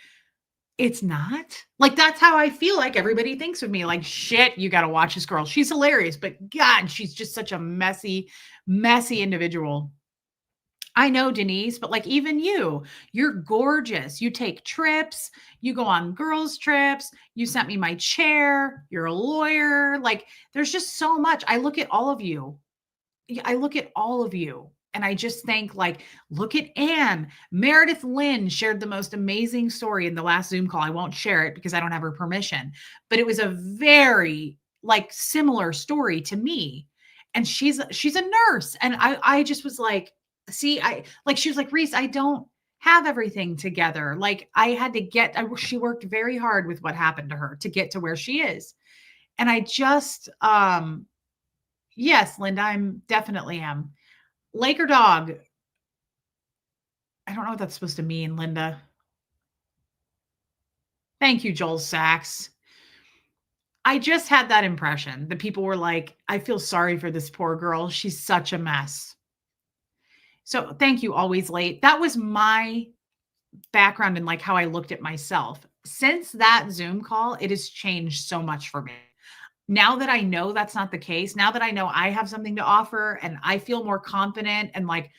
"It's not?" Like, that's how I feel like everybody thinks of me. Like, "Shit, you got to watch this girl. She's hilarious, but God, she's just such a messy, messy individual." I know, Denise, but like even you're gorgeous. You take trips, you go on girls' trips, you sent me my chair, you're a lawyer. Like, there's just so much. I look at all of you. Yeah, I look at all of you and I just think, like, look at Anne. Meredith Lynn shared the most amazing story in the last Zoom call. I won't share it because I don't have her permission, but it was a very like similar story to me. And she's a nurse. And I just was like, see, I like she was like, "Reese, I don't have everything together. Like, I had to she worked very hard with what happened to her to get to where she is." And I just yes, Linda, I'm definitely am. Lake or dog? I don't know what that's supposed to mean, Linda. Thank you, Joel Sachs. I just had that impression that people were like, "I feel sorry for this poor girl. She's such a mess." So thank you, always late. That was my background and like how I looked at myself. Since that Zoom call, it has changed so much for me. Now that I know that's not the case, now that I know I have something to offer and I feel more confident and like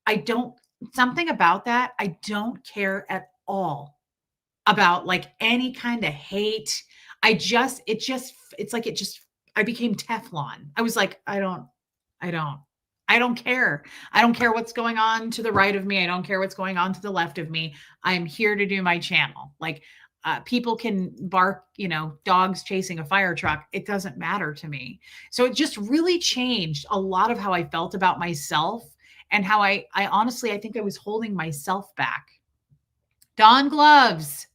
I don't something about that, I don't care at all about like any kind of hate. It's like it just I became Teflon. I was like, I don't, I don't care. I don't care what's going on to the right of me. I don't care what's going on to the left of me. I'm here to do my channel. Like, people can bark, dogs chasing a fire truck. It doesn't matter to me. So it just really changed a lot of how I felt about myself and how I honestly, I think I was holding myself back. Dawn Gloves.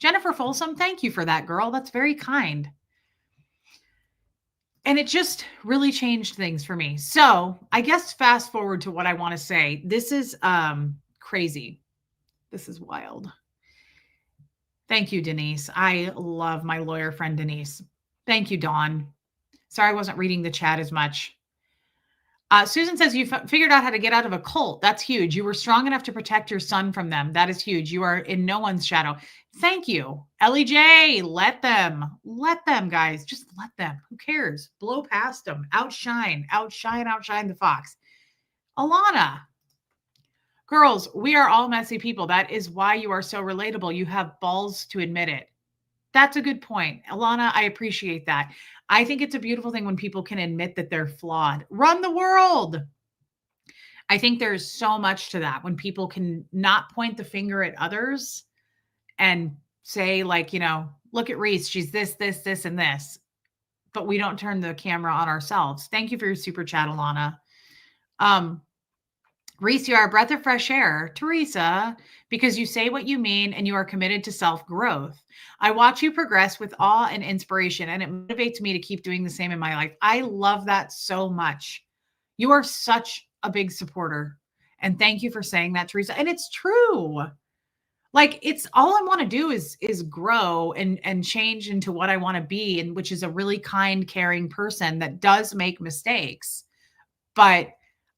Jennifer Folsom, thank you for that, girl. That's very kind. And it just really changed things for me. So I guess fast forward to what I want to say. This is crazy. This is wild. Thank you, Denise. I love my lawyer friend, Denise. Thank you, Dawn. Sorry I wasn't reading the chat as much. Susan says you figured out how to get out of a cult. That's huge. You were strong enough to protect your son from them. That is huge. You are in no one's shadow. Thank you. Ellie J, let them, guys. Just let them. Who cares? Blow past them. Outshine the fox. Alana, girls, we are all messy people. That is why you are so relatable. You have balls to admit it. That's a good point. Alana, I appreciate that. I think it's a beautiful thing when people can admit that they're flawed. Run the world. I think there's so much to that when people can not point the finger at others and say, like, look at Reese. She's this, this, and this. But we don't turn the camera on ourselves. Thank you for your super chat, Alana. Reese, you are a breath of fresh air. Teresa, because you say what you mean and you are committed to self growth. I watch you progress with awe and inspiration, and it motivates me to keep doing the same in my life. I love that so much. You are such a big supporter. And thank you for saying that, Teresa. And it's true. Like it's all I want to do is grow and change into what I want to be, and which is a really kind, caring person that does make mistakes. But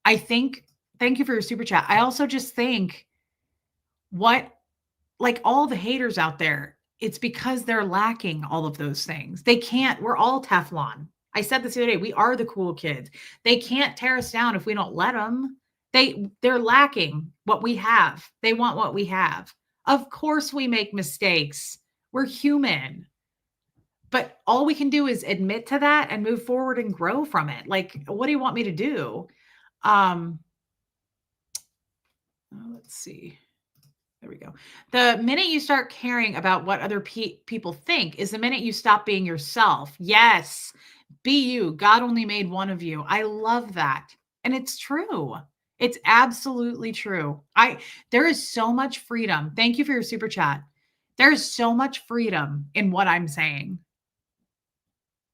I think thank you for your super chat. I also just think what like all the haters out there, it's because they're lacking all of those things. They can't, we're all Teflon. I said this the other day, we are the cool kids. They can't tear us down if we don't let them. They're lacking what we have. They want what we have. Of course we make mistakes. We're human. But all we can do is admit to that and move forward and grow from it. Like, what do you want me to do? Um, let's see. There we go. The minute you start caring about what other people think is the minute you stop being yourself. Yes, be you. God only made one of you. I love that. And it's true. It's absolutely true. There is so much freedom. Thank you for your super chat. There's so much freedom in what I'm saying.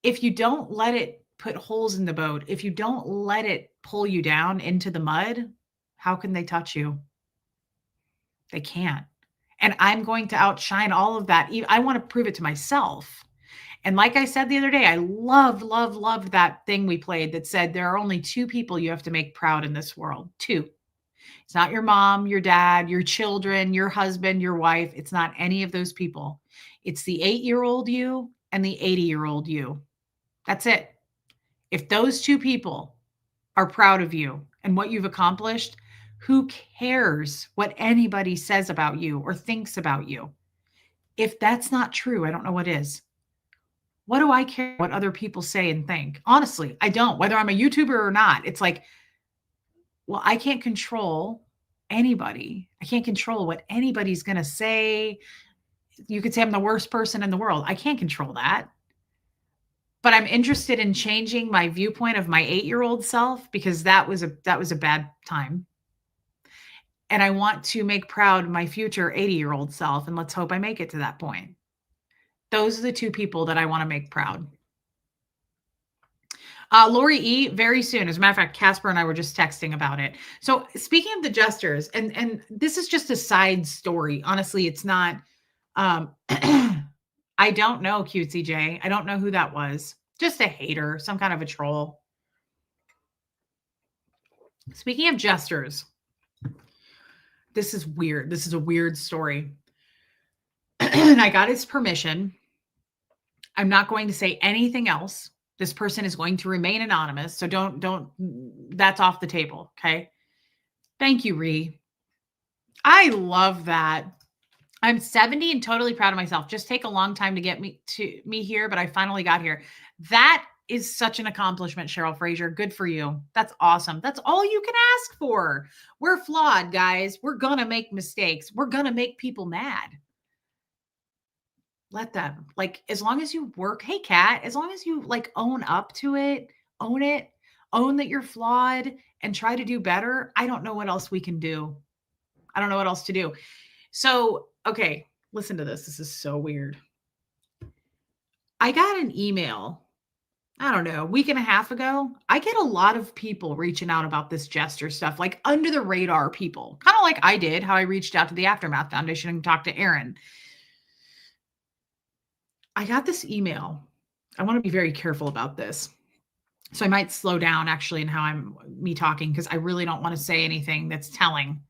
If you don't let it put holes in the boat, if you don't let it pull you down into the mud, how can they touch you? They can't. And I'm going to outshine all of that. I want to prove it to myself. And like I said the other day, I loved that thing we played that said there are only two people you have to make proud in this world. Two. It's not your mom, your dad, your children, your husband, your wife. It's not any of those people. It's the 8-year-old you and the 80-year-old you. That's it. If those two people are proud of you and what you've accomplished, who cares what anybody says about you or thinks about you? If that's not true, I don't know what is. What do I care what other people say and think? Honestly, I don't. Whether I'm a YouTuber or not, it's like, well, I can't control anybody. I can't control what anybody's going to say. You could say I'm the worst person in the world. I can't control that. But I'm interested in changing my viewpoint of my 8-year-old self because that was a bad time. And I want to make proud my future 80-year-old self, and let's hope I make it to that point. Those are the two people that I want to make proud. Lori E, very soon. As a matter of fact, Casper and I were just texting about it. So speaking of the Jesters, and this is just a side story. Honestly, it's not. I don't know Cutesy J. I don't know who that was. Just a hater, some kind of a troll. Speaking of Jesters, this is weird. This is a weird story. And I got his permission. I'm not going to say anything else. This person is going to remain anonymous. So don't, that's off the table. Okay. Thank you, Ree. I love that. I'm 70 and totally proud of myself. Just take a long time to get me here, but I finally got here. That is such an accomplishment, Cheryl Fraser. Good for you. That's awesome. That's all you can ask for. We're flawed, guys. We're going to make mistakes. We're going to make people mad. Let them. Like, as long as you work, hey, Kat, as long as you like own up to it, own that you're flawed and try to do better. I don't know what else we can do. I don't know what else to do. So, okay, listen to this. This is so weird. I got an email, I don't know, a week and a half ago. I get a lot of people reaching out about this Jester stuff, like under the radar people, kind of like I did, how I reached out to the Aftermath Foundation and talked to Aaron. I got this email. I want to be very careful about this. So I might slow down actually in how I'm talking because I really don't want to say anything that's telling.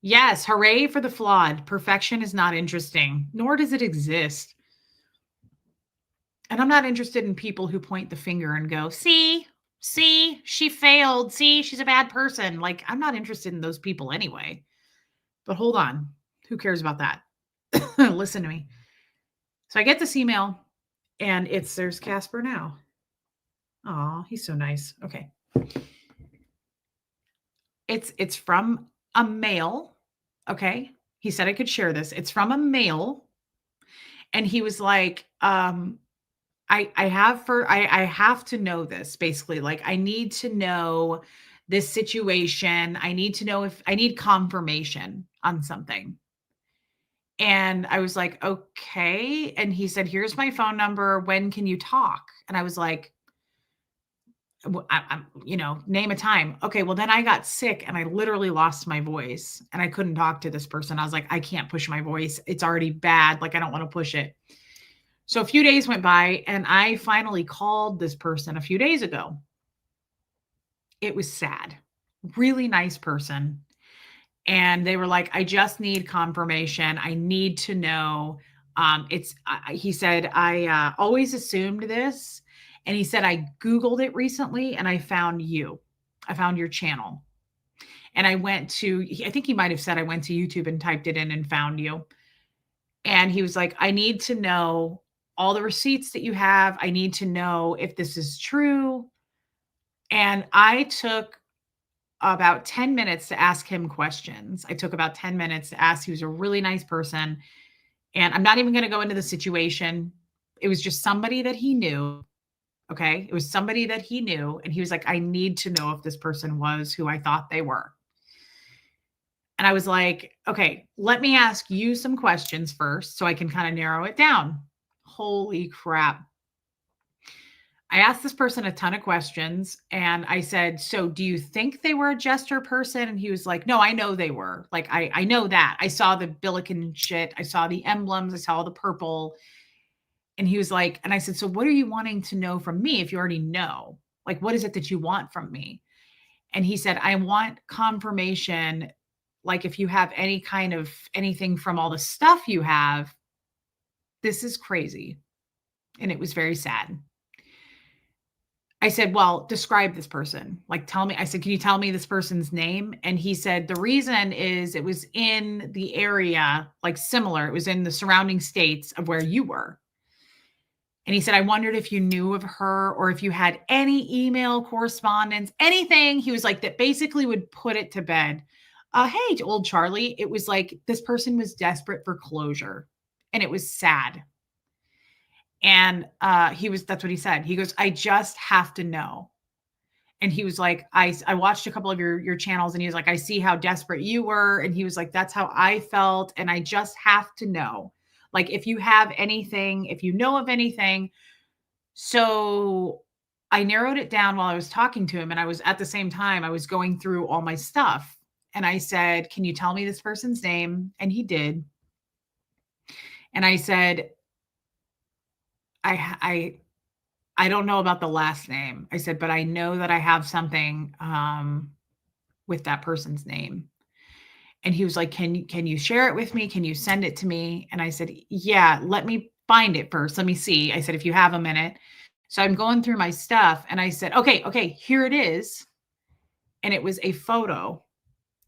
Yes, hooray for the flawed. Perfection is not interesting, nor does it exist. And I'm not interested in people who point the finger and go, see, she failed. See, she's a bad person. Like, I'm not interested in those people anyway. But hold on. Who cares about that? Listen to me. So I get this email and there's Casper now. Oh, he's so nice. Okay. It's from a male. Okay. He said I could share this. It's from a male. And he was like, I have to know this basically. Like, I need to know this situation. I need to know if I need confirmation on something. And I was like, okay. And he said, here's my phone number. When can you talk? And I was like, name a time. Okay. Well, then I got sick and I literally lost my voice and I couldn't talk to this person. I was like, I can't push my voice. It's already bad. Like, I don't want to push it. So a few days went by and I finally called this person a few days ago. It was sad. Really nice person. And they were like, I just need confirmation. I need to know. He said, I always assumed this. And he said, I Googled it recently and I found you. I found your channel. And I went to, I think he might have said, I went to YouTube and typed it in and found you. And he was like, I need to know all the receipts that you have. I need to know if this is true. And I took about 10 minutes to ask him questions. I took about 10 minutes to ask. He was a really nice person. And I'm not even going to go into the situation. It was just somebody that he knew. Okay. It was somebody that he knew. And he was like, I need to know if this person was who I thought they were. And I was like, okay, let me ask you some questions first so I can kind of narrow it down. Holy crap. I asked this person a ton of questions and I said, so do you think they were a Jester person? And he was like, no, I know they were. Like, I know that. I saw the Billiken shit. I saw the emblems. I saw the purple. And he was like, and I said, so what are you wanting to know from me if you already know? Like, what is it that you want from me? And he said, I want confirmation. Like, if you have any kind of anything from all the stuff you have, this is crazy. And it was very sad. I said, well, describe this person. Like, tell me. I said, can you tell me this person's name? And he said, the reason is it was in the area, like similar. It was in the surrounding states of where you were. And he said, I wondered if you knew of her or if you had any email correspondence, anything. He was like, that basically would put it to bed. Hey, old Charlie. It was like this person was desperate for closure and it was sad. And that's what he said. He goes, I just have to know. And he was like, I watched a couple of your channels and he was like, I see how desperate you were. And he was like, that's how I felt. And I just have to know, like, if you have anything, if you know of anything. So I narrowed it down while I was talking to him. And I was at the same time, I was going through all my stuff. And I said, can you tell me this person's name? And he did. And I said, I don't know about the last name. I said, but I know that I have something with that person's name. And he was like, can you share it with me? Can you send it to me? And I said, yeah, let me find it first. Let me see. I said, if you have a minute. So I'm going through my stuff and I said, okay, here it is. And it was a photo.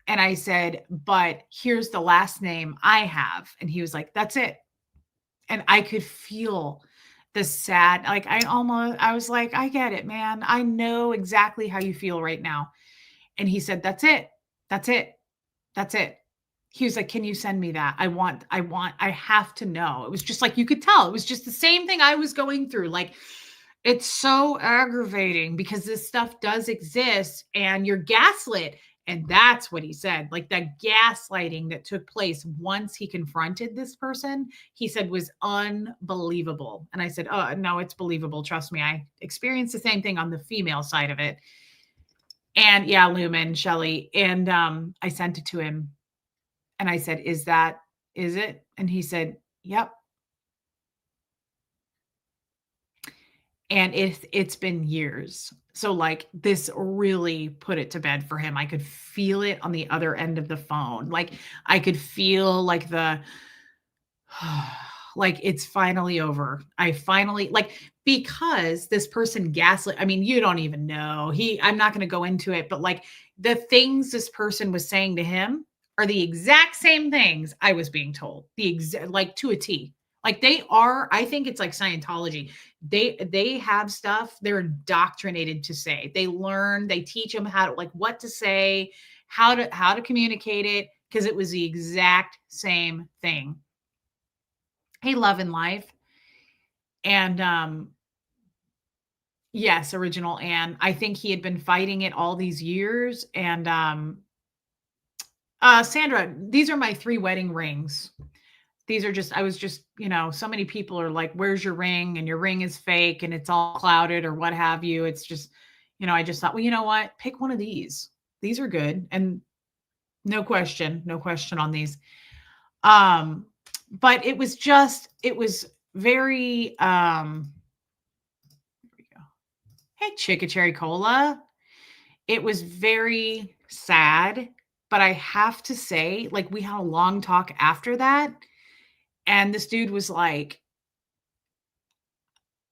And I said, but here's the last name I have. And he was like, that's it. And I could feel the sad, like I was like, I get it, man. I know exactly how you feel right now. And he said, that's it. That's it. That's it. He was like, can you send me that? I have to know. It was just like, you could tell. It was just the same thing I was going through. Like, it's so aggravating because this stuff does exist and you're gaslit. And that's what he said. Like, that gaslighting that took place once he confronted this person, he said was unbelievable. And I said, oh, no, it's believable. Trust me. I experienced the same thing on the female side of it. And yeah, Lumen, Shelly. And I sent it to him. And I said, is it? And he said, yep. And it's been years. So, like, this really put it to bed for him. I could feel it on the other end of the phone. Like, I could feel like like, it's finally over. I finally, like, because this person gaslit, I mean, you don't even know. I'm not gonna go into it, but, like, the things this person was saying to him are the exact same things I was being told. Like, to a T. Like, I think it's like Scientology. They have stuff they're indoctrinated to say. They teach them how to, like, what to say, how to communicate it, because it was the exact same thing. Hey, love and life. And Yes, original Anne. I think he had been fighting it all these years, and, Sandra, these are my 3 wedding rings. These are just I was just, so many people are like, "Where's your ring?" And your ring is fake and it's all clouded or what have you. It's just, I just thought, "Well, you know what? Pick one of these. These are good." And no question on these. Um, but it was very, here we go. Hey, Chicka Cola. It was very sad, but I have to say, like, we had a long talk after that, and this dude was like,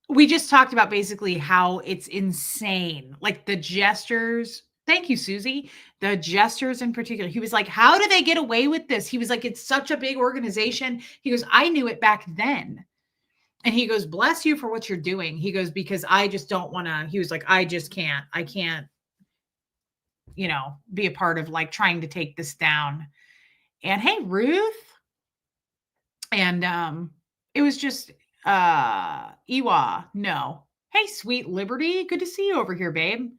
we just talked about basically how it's insane. Like the Jesters, thank you, Susie. The Jesters in particular. He was like, how do they get away with this? He was like, it's such a big organization. He goes, I knew it back then. And he goes, bless you for what you're doing. He goes, because I just don't want to. He was like, I can't, be a part of like trying to take this down. And hey, Ruth. And it was just Iwa. No. Hey, sweet Liberty. Good to see you over here, babe.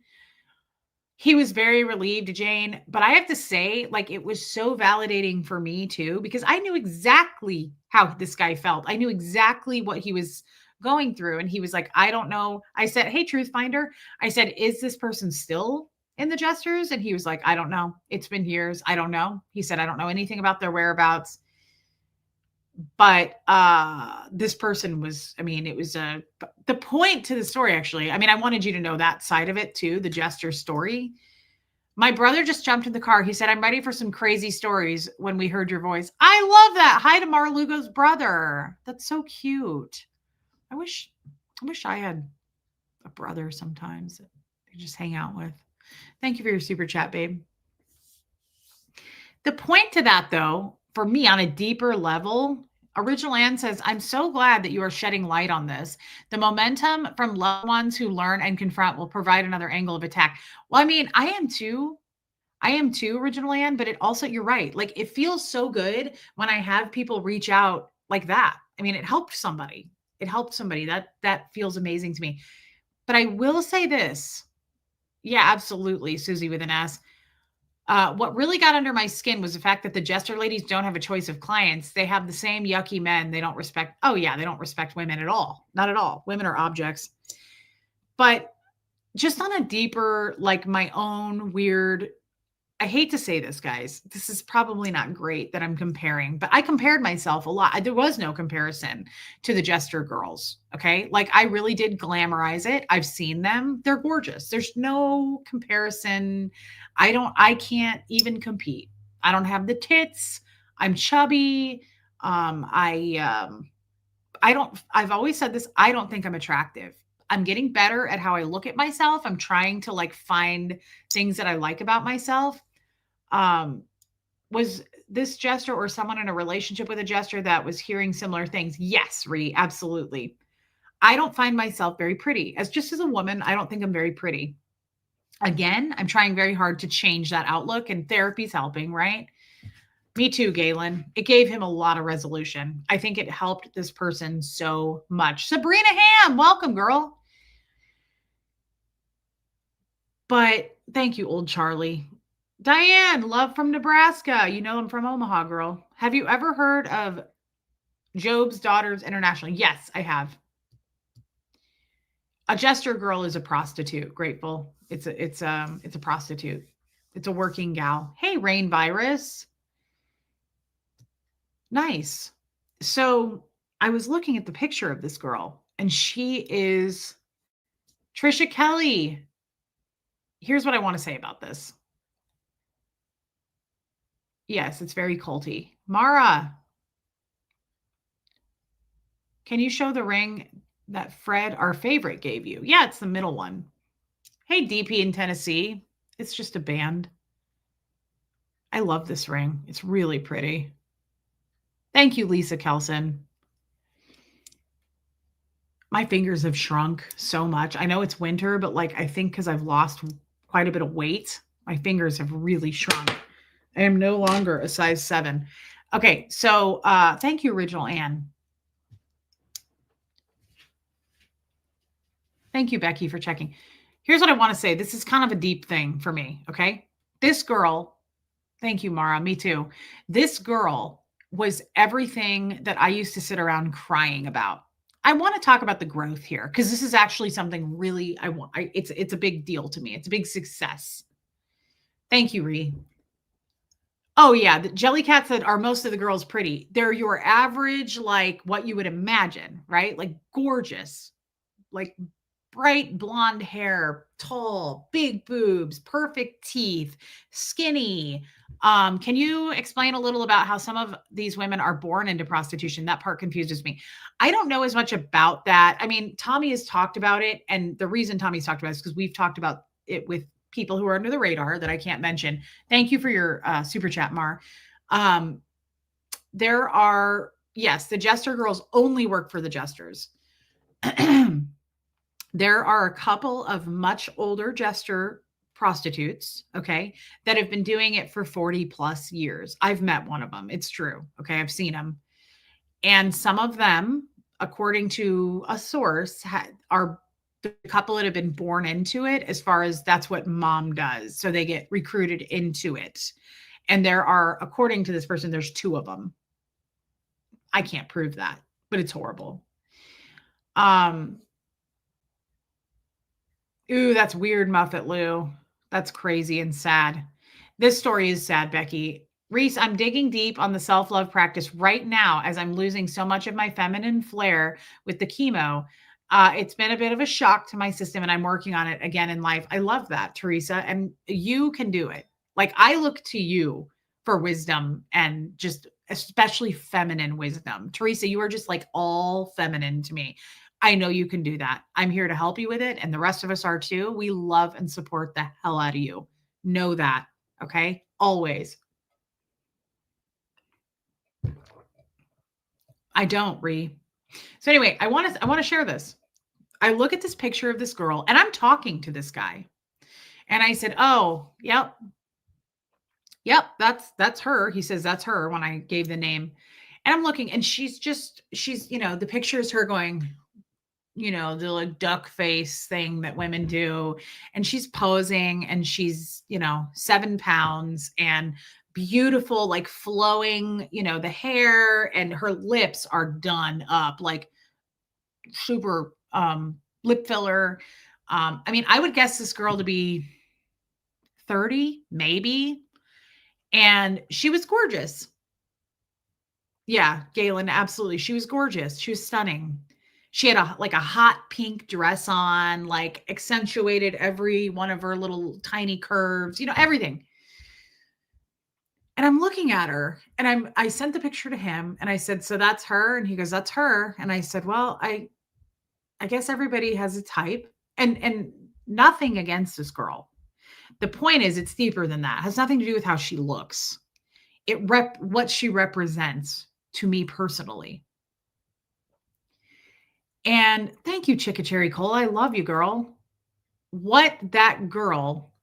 He was very relieved, Jane, but I have to say, like, it was so validating for me too, because I knew exactly how this guy felt. I knew exactly what he was going through. And he was like, I don't know. I said, hey, Truth Finder. I said, is this person still in the Jesters? And he was like, I don't know. It's been years. I don't know. He said, I don't know anything about their whereabouts. But this person was, I mean, it was the point to the story, actually. I mean, I wanted you to know that side of it too, the Jester story. My brother just jumped in the car. He said, I'm ready for some crazy stories when we heard your voice. I love that. Hi to Marlugo's brother. That's so cute. I wish I had a brother sometimes that I could just hang out with. Thank you for your super chat, babe. The point to that, though, for me on a deeper level, Original Anne says, I'm so glad that you are shedding light on this. The momentum from loved ones who learn and confront will provide another angle of attack. Well, I mean, I am too. I am too, Original Anne, but it also, you're right. Like, it feels so good when I have people reach out like that. I mean, it helped somebody. It helped somebody. That feels amazing to me. But I will say this. Yeah, absolutely, Susie with an S. What really got under my skin was the fact that the Jester ladies don't have a choice of clients. They have the same yucky men. They don't respect, oh, yeah, they don't respect women at all. Not at all. Women are objects. But just on a deeper, like my own weird, I hate to say this, guys. This is probably not great that I'm comparing, but I compared myself a lot. There was no comparison to the Jester girls. Okay. Like I really did glamorize it. I've seen them. They're gorgeous. There's no comparison. I can't even compete. I don't have the tits. I'm chubby. I've always said this. I don't think I'm attractive. I'm getting better at how I look at myself. I'm trying to like find things that I like about myself. Um, was this Jester or someone in a relationship with a Jester that was hearing similar things? Yes, Ree, absolutely. I don't find myself very pretty. As a woman, I don't think I'm very pretty. Again, I'm trying very hard to change that outlook, and therapy's helping, right? Me too, Galen. It gave him a lot of resolution. I think it helped this person so much. Sabrina Ham, welcome, girl. But thank you, old Charlie. Diane, love from Nebraska. You know I'm from Omaha, girl. Have you ever heard of Job's Daughters International? Yes, I have. A Jester girl is a prostitute. Grateful. It's a prostitute. It's a working gal. Hey, Rain Virus. Nice. So I was looking at the picture of this girl, and she is Trisha Kelly. Here's what I want to say about this. Yes, it's very culty. Mara, can you show the ring that Fred, our favorite, gave you? Yeah, it's the middle one. Hey, DP in Tennessee. It's just a band. I love this ring. It's really pretty. Thank you, Lisa Kelson. My fingers have shrunk so much. I know it's winter, but like I think because I've lost quite a bit of weight, my fingers have really shrunk. I am no longer a size 7. Okay, so thank you, Original Anne. Thank you, Becky, for checking. Here's what I want to say. This is kind of a deep thing for me. Okay. This girl, thank you, Mara. Me too. This girl was everything that I used to sit around crying about. I want to talk about the growth here because this is actually something really I want. It's a big deal to me. It's a big success. Thank you, Ree. Oh yeah, the Jellycat said, "Are most of the girls pretty?" They're your average, like what you would imagine, right? Like gorgeous, like bright blonde hair, tall, big boobs, perfect teeth, skinny. Can you explain a little about how some of these women are born into prostitution? That part confuses me. I don't know as much about that. I mean, Tommy has talked about it, and the reason Tommy's talked about it is because we've talked about it with people who are under the radar that I can't mention. Thank you for your super chat, Mar. Um, there are, yes, the Jester girls only work for the Jesters. There are a couple of much older Jester prostitutes, okay, that have been doing it for 40 plus years. I've met one of them. It's true. Okay. I've seen them. And some of them, according to a source, are the couple that have been born into it, as far as that's what mom does. So they get recruited into it. And there are, according to this person, there's two of them. I can't prove that, but it's horrible. Ooh, that's weird, Muffet Lou. That's crazy and sad. This story is sad, Becky. Reese, I'm digging deep on the self love practice right now as I'm losing so much of my feminine flair with the chemo. It's been a bit of a shock to my system, and I'm working on it again in life. I love that, Teresa, and you can do it. Like, I look to you for wisdom and just especially feminine wisdom. Teresa, you are just like all feminine to me. I know you can do that. I'm here to help you with it. And the rest of us are too. We love and support the hell out of you. Know that. Okay. Always. I don't, Ree. So anyway, I want to share this. I look at this picture of this girl and I'm talking to this guy. And I said, "Oh, yep. Yep, that's her." He says, "That's her," when I gave the name. And I'm looking and she's, the picture is her going, the like duck face thing that women do. And she's posing and she's, 7 pounds and beautiful, like flowing, the hair, and her lips are done up like super lip filler. I mean, I would guess this girl to be 30, maybe. And she was gorgeous. Yeah, Galen, absolutely. She was gorgeous. She was stunning. She had a hot pink dress on, like accentuated every one of her little tiny curves, everything. And I'm looking at her and I sent the picture to him and I said, "So that's her?" And he goes, "That's her." And I said, "Well, I guess everybody has a type." And nothing against this girl. The point is it's deeper than that. It has nothing to do with how she looks. What she represents to me personally. And thank you, Chicka Cherry Cole. I love you, girl. What that girl,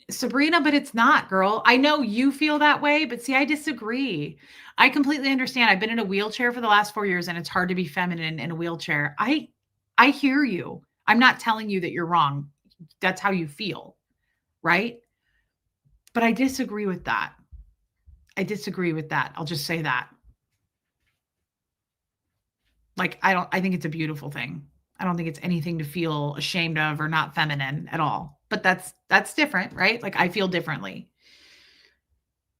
Sabrina, but it's not, girl. I know you feel that way, but see, I disagree. I completely understand. I've been in a wheelchair for the last 4 years, and it's hard to be feminine in a wheelchair. I hear you. I'm not telling you that you're wrong. That's how you feel, right? But I disagree with that. I disagree with that. I'll just say that. Like, I think it's a beautiful thing. I don't think it's anything to feel ashamed of or not feminine at all. But that's different, right? Like, I feel differently.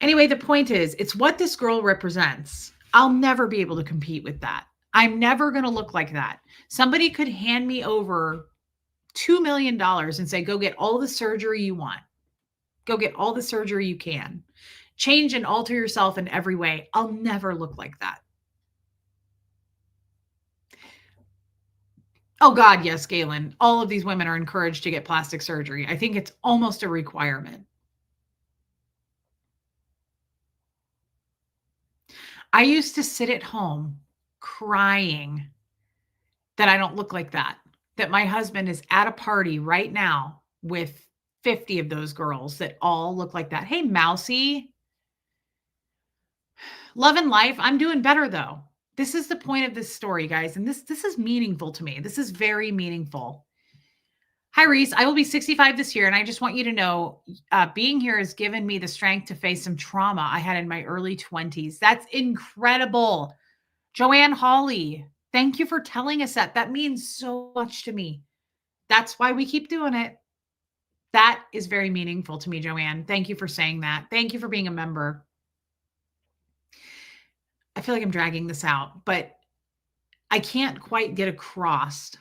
Anyway, the point is, it's what this girl represents. I'll never be able to compete with that. I'm never going to look like that. Somebody could hand me over $2 million and say, "Go get all the surgery you want. Go get all the surgery you can. Change and alter yourself in every way." I'll never look like that. Oh God, yes, Galen. All of these women are encouraged to get plastic surgery. I think it's almost a requirement. I used to sit at home crying that I don't look like that. That my husband is at a party right now with 50 of those girls that all look like that. Hey, Mousy. Love and life. I'm doing better though. This is the point of this story, guys. And this is meaningful to me. This is very meaningful. Hi, Reese. I will be 65 this year, and I just want you to know being here has given me the strength to face some trauma I had in my early 20s. That's incredible. Joanne Hawley, thank you for telling us that. That means so much to me. That's why we keep doing it. That is very meaningful to me, Joanne. Thank you for saying that. Thank you for being a member. I feel like I'm dragging this out, but I can't quite get across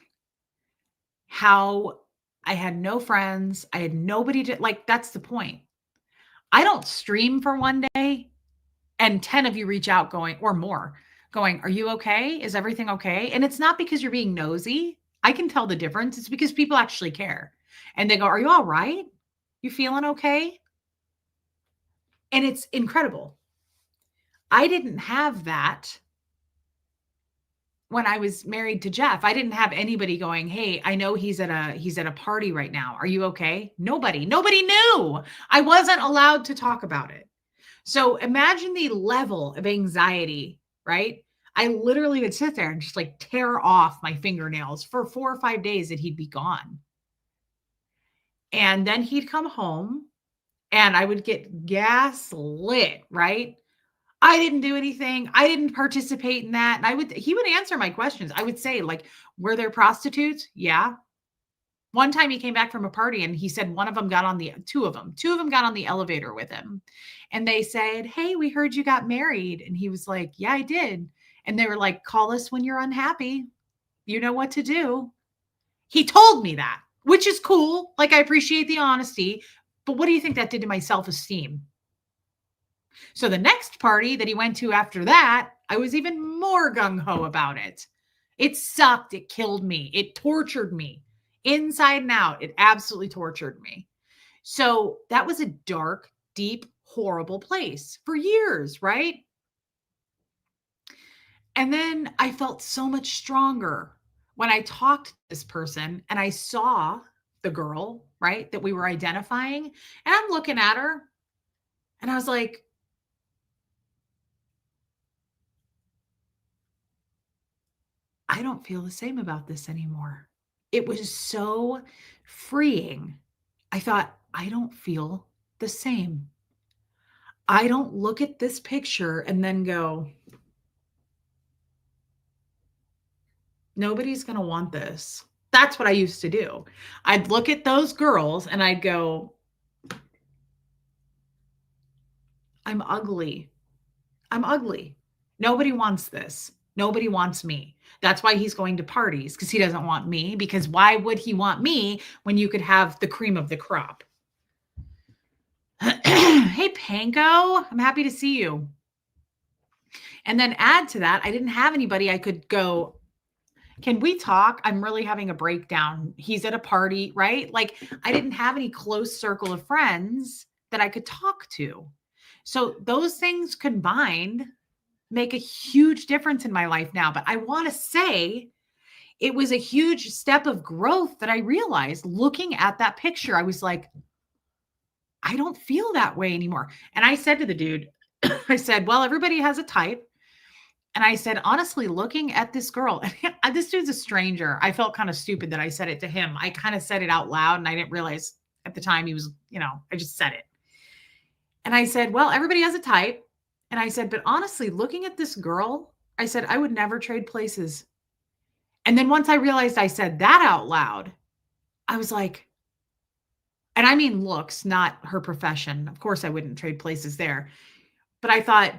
how I had no friends. I had nobody to like, that's the point. I don't stream for one day and 10 of you reach out going, or more, going, are you okay? Is everything okay? And it's not because you're being nosy. I can tell the difference. It's because people actually care. And they go, are you all right? You feeling okay? And it's incredible. I didn't have that when I was married to Jeff. I didn't have anybody going, hey, I know he's at a party right now. Are you okay? Nobody knew. I wasn't allowed to talk about it. So imagine the level of anxiety, right? I literally would sit there and just like tear off my fingernails for 4 or 5 days that he'd be gone. And then he'd come home and I would get gaslit, right? I didn't do anything. I didn't participate in that. And he would answer my questions. I would say, like, were there prostitutes? Yeah. One time he came back from a party and he said two of them got on the elevator with him. And they said, hey, we heard you got married. And he was like, yeah, I did. And they were like, call us when you're unhappy. You know what to do. He told me that, which is cool. Like, I appreciate the honesty. But what do you think that did to my self-esteem? So the next party that he went to after that, I was even more gung-ho about it. It sucked. It killed me. It tortured me inside and out. It absolutely tortured me. So that was a dark, deep, horrible place for years, right? And then I felt so much stronger when I talked to this person and I saw the girl, right, that we were identifying. And I'm looking at her and I was like, I don't feel the same about this anymore. It was so freeing. I thought, I don't feel the same. I don't look at this picture and then go, nobody's going to want this. That's what I used to do. I'd look at those girls and I'd go, I'm ugly. I'm ugly. Nobody wants this. Nobody wants me. That's why he's going to parties, because he doesn't want me. Because why would he want me when you could have the cream of the crop? Hey, Panko, I'm happy to see you. And then add to that, I didn't have anybody I could go, can we talk? I'm really having a breakdown. He's at a party, right? Like, I didn't have any close circle of friends that I could talk to. So those things combined make a huge difference in my life now. But I want to say it was a huge step of growth that I realized looking at that picture. I was like, I don't feel that way anymore. And I said to the dude, I said, well, everybody has a type. And I said, honestly, looking at this girl, this dude's a stranger. I felt kind of stupid that I said it to him. I kind of said it out loud and I didn't realize at the time he was, I just said it. And I said, well, everybody has a type. And I said, but honestly, looking at this girl, I said, I would never trade places. And then once I realized I said that out loud, I was like, and I mean looks, not her profession. Of course, I wouldn't trade places there. But I thought,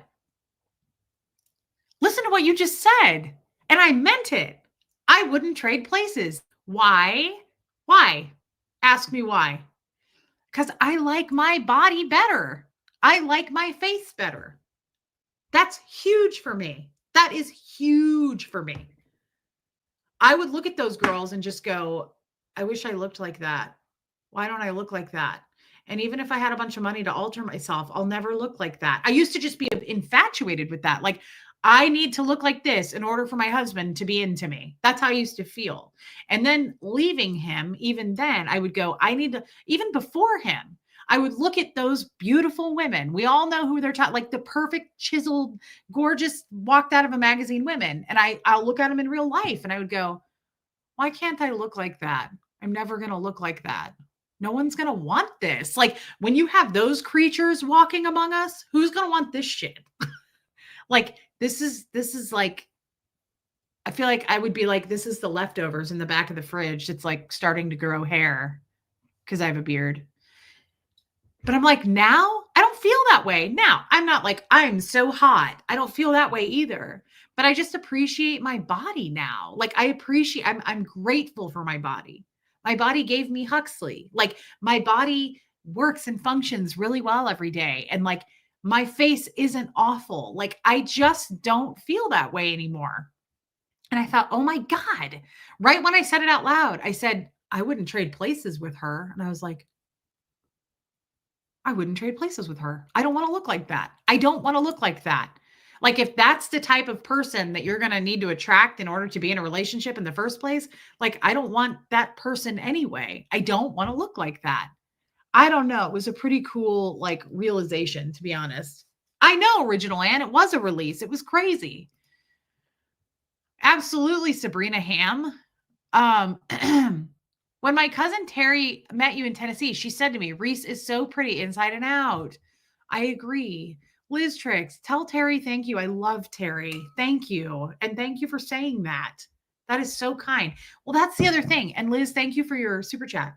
listen to what you just said. And I meant it. I wouldn't trade places. Why? Why? Ask me why. Because I like my body better. I like my face better. That's huge for me. That is huge for me. I would look at those girls and just go, I wish I looked like that. Why don't I look like that? And even if I had a bunch of money to alter myself, I'll never look like that. I used to just be infatuated with that. Like, I need to look like this in order for my husband to be into me. That's how I used to feel. And then leaving him, even then, I would go, even before him, I would look at those beautiful women. We all know who they're talking, like the perfect, chiseled, gorgeous, walked out of a magazine women. And I'll look at them in real life and I would go, why can't I look like that? I'm never going to look like that. No one's going to want this. Like when you have those creatures walking among us, who's going to want this shit? Like this is like, I feel like I would be like, this is the leftovers in the back of the fridge. It's like starting to grow hair because I have a beard. But I'm like, now I don't feel that way. Now I'm not like, I'm so hot. I don't feel that way either. But I just appreciate my body now. Like I appreciate, I'm grateful for my body. My body gave me Huxley. Like my body works and functions really well every day. And like my face isn't awful. Like I just don't feel that way anymore. And I thought, oh my God. Right when I said it out loud, I said, I wouldn't trade places with her. And I was like, I wouldn't trade places with her. I don't want to look like that. I don't want to look like that. Like if that's the type of person that you're going to need to attract in order to be in a relationship in the first place, like I don't want that person anyway. I don't want to look like that. I don't know. It was a pretty cool like realization, to be honest. I know, Original Ann, it was a release. It was crazy. Absolutely, Sabrina Ham. Um, when my cousin Terry met you in Tennessee, she said to me, Reese is so pretty inside and out. I agree. Liz Tricks, tell Terry thank you. I love Terry. Thank you. And thank you for saying that. That is so kind. Well, that's the other thing. And Liz, thank you for your super chat.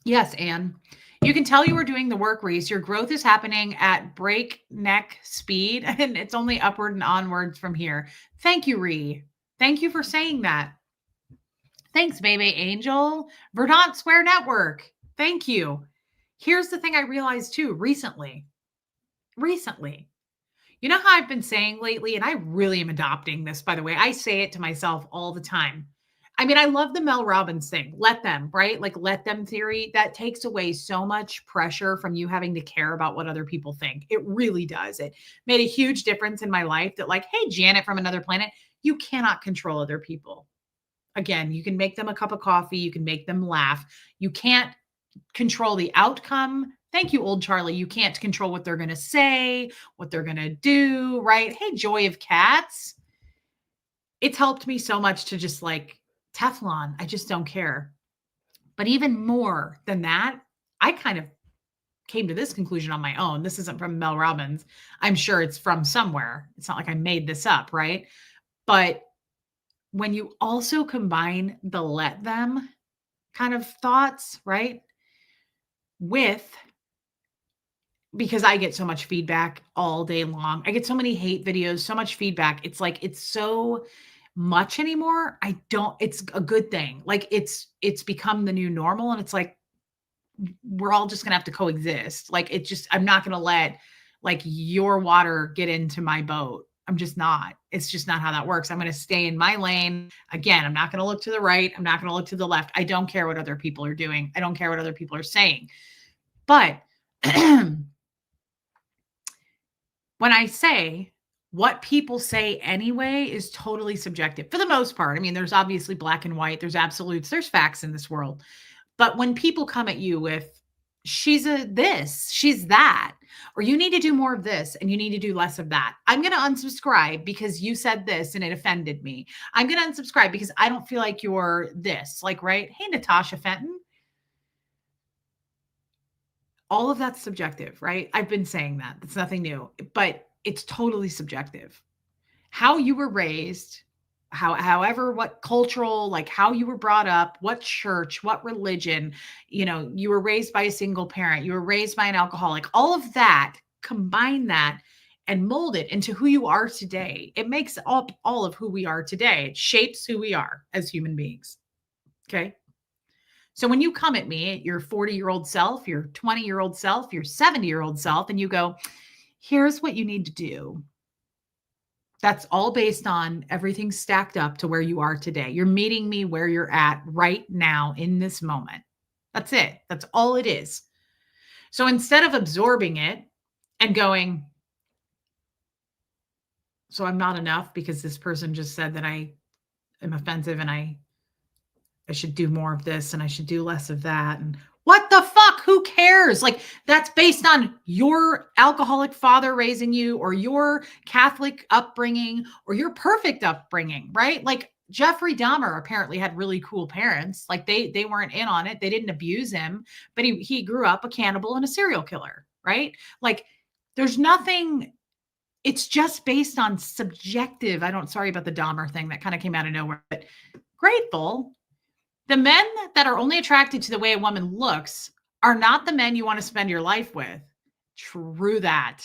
Yes, Anne. You can tell you were doing the work, Reese. Your growth is happening at breakneck speed, and it's only upward and onwards from here. Thank you, Ree. Thank you for saying that. Thanks, baby angel. Verdant Square Network. Thank you. Here's the thing I realized too recently. You know how I've been saying lately, and I really am adopting this, by the way. I say it to myself all the time. I mean, I love the Mel Robbins thing. Let them, right? Like, let them theory. That takes away so much pressure from you having to care about what other people think. It really does. It made a huge difference in my life that, like, hey, Janet from another planet, you cannot control other people. Again, you can make them a cup of coffee, you can make them laugh. You can't control the outcome. Thank you, old Charlie. You can't control what they're going to say, what they're going to do, right? Hey, Joy of Cats. It's helped me so much to just like Teflon. I just don't care. But even more than that, I kind of came to this conclusion on my own. This isn't from Mel Robbins. I'm sure it's from somewhere. It's not like I made this up, right? But when you also combine the let them kind of thoughts, right? With because I get so much feedback all day long. I get so many hate videos, so much feedback. It's like it's so much anymore. I don't it's a good thing. Like it's become the new normal and it's like we're all just going to have to coexist. Like it just I'm not going to let like your water get into my boat. I'm just not. It's just not how that works. I'm going to stay in my lane. Again, I'm not going to look to the right. I'm not going to look to the left. I don't care what other people are doing. I don't care what other people are saying. But when I say what people say anyway is totally subjective for the most part. I mean, there's obviously black and white, there's absolutes, there's facts in this world. But when people come at you with, she's a this, she's that, or you need to do more of this and you need to do less of that, I'm going to unsubscribe because you said this and it offended me. I'm going to unsubscribe because I don't feel like you're this. Like, right? Hey, Natasha Fenton. All of that's subjective, right? I've been saying that. That's nothing new, but it's totally subjective. How you were raised, however, what cultural, like how you were brought up, what church, what religion, you were raised by a single parent, you were raised by an alcoholic, all of that, combine that and mold it into who you are today. It makes up all of who we are today. It shapes who we are as human beings. Okay. So when you come at me, your 40-year-old self, your 20-year-old self, your 70-year-old self, and you go, here's what you need to do. That's all based on everything stacked up to where you are today. You're meeting me where you're at right now in this moment. That's it. That's all it is. So instead of absorbing it and going, so I'm not enough because this person just said that I am offensive and I I should do more of this and I should do less of that. And what the fuck? Who cares? Like, that's based on your alcoholic father raising you, or your Catholic upbringing, or your perfect upbringing, right? Like, Jeffrey Dahmer apparently had really cool parents. Like, they weren't in on it. They didn't abuse him, but he grew up a cannibal and a serial killer, right? Like, there's nothing, it's just based on subjective. Sorry about the Dahmer thing that kind of came out of nowhere, but grateful. The men that are only attracted to the way a woman looks are not the men you want to spend your life with. True that.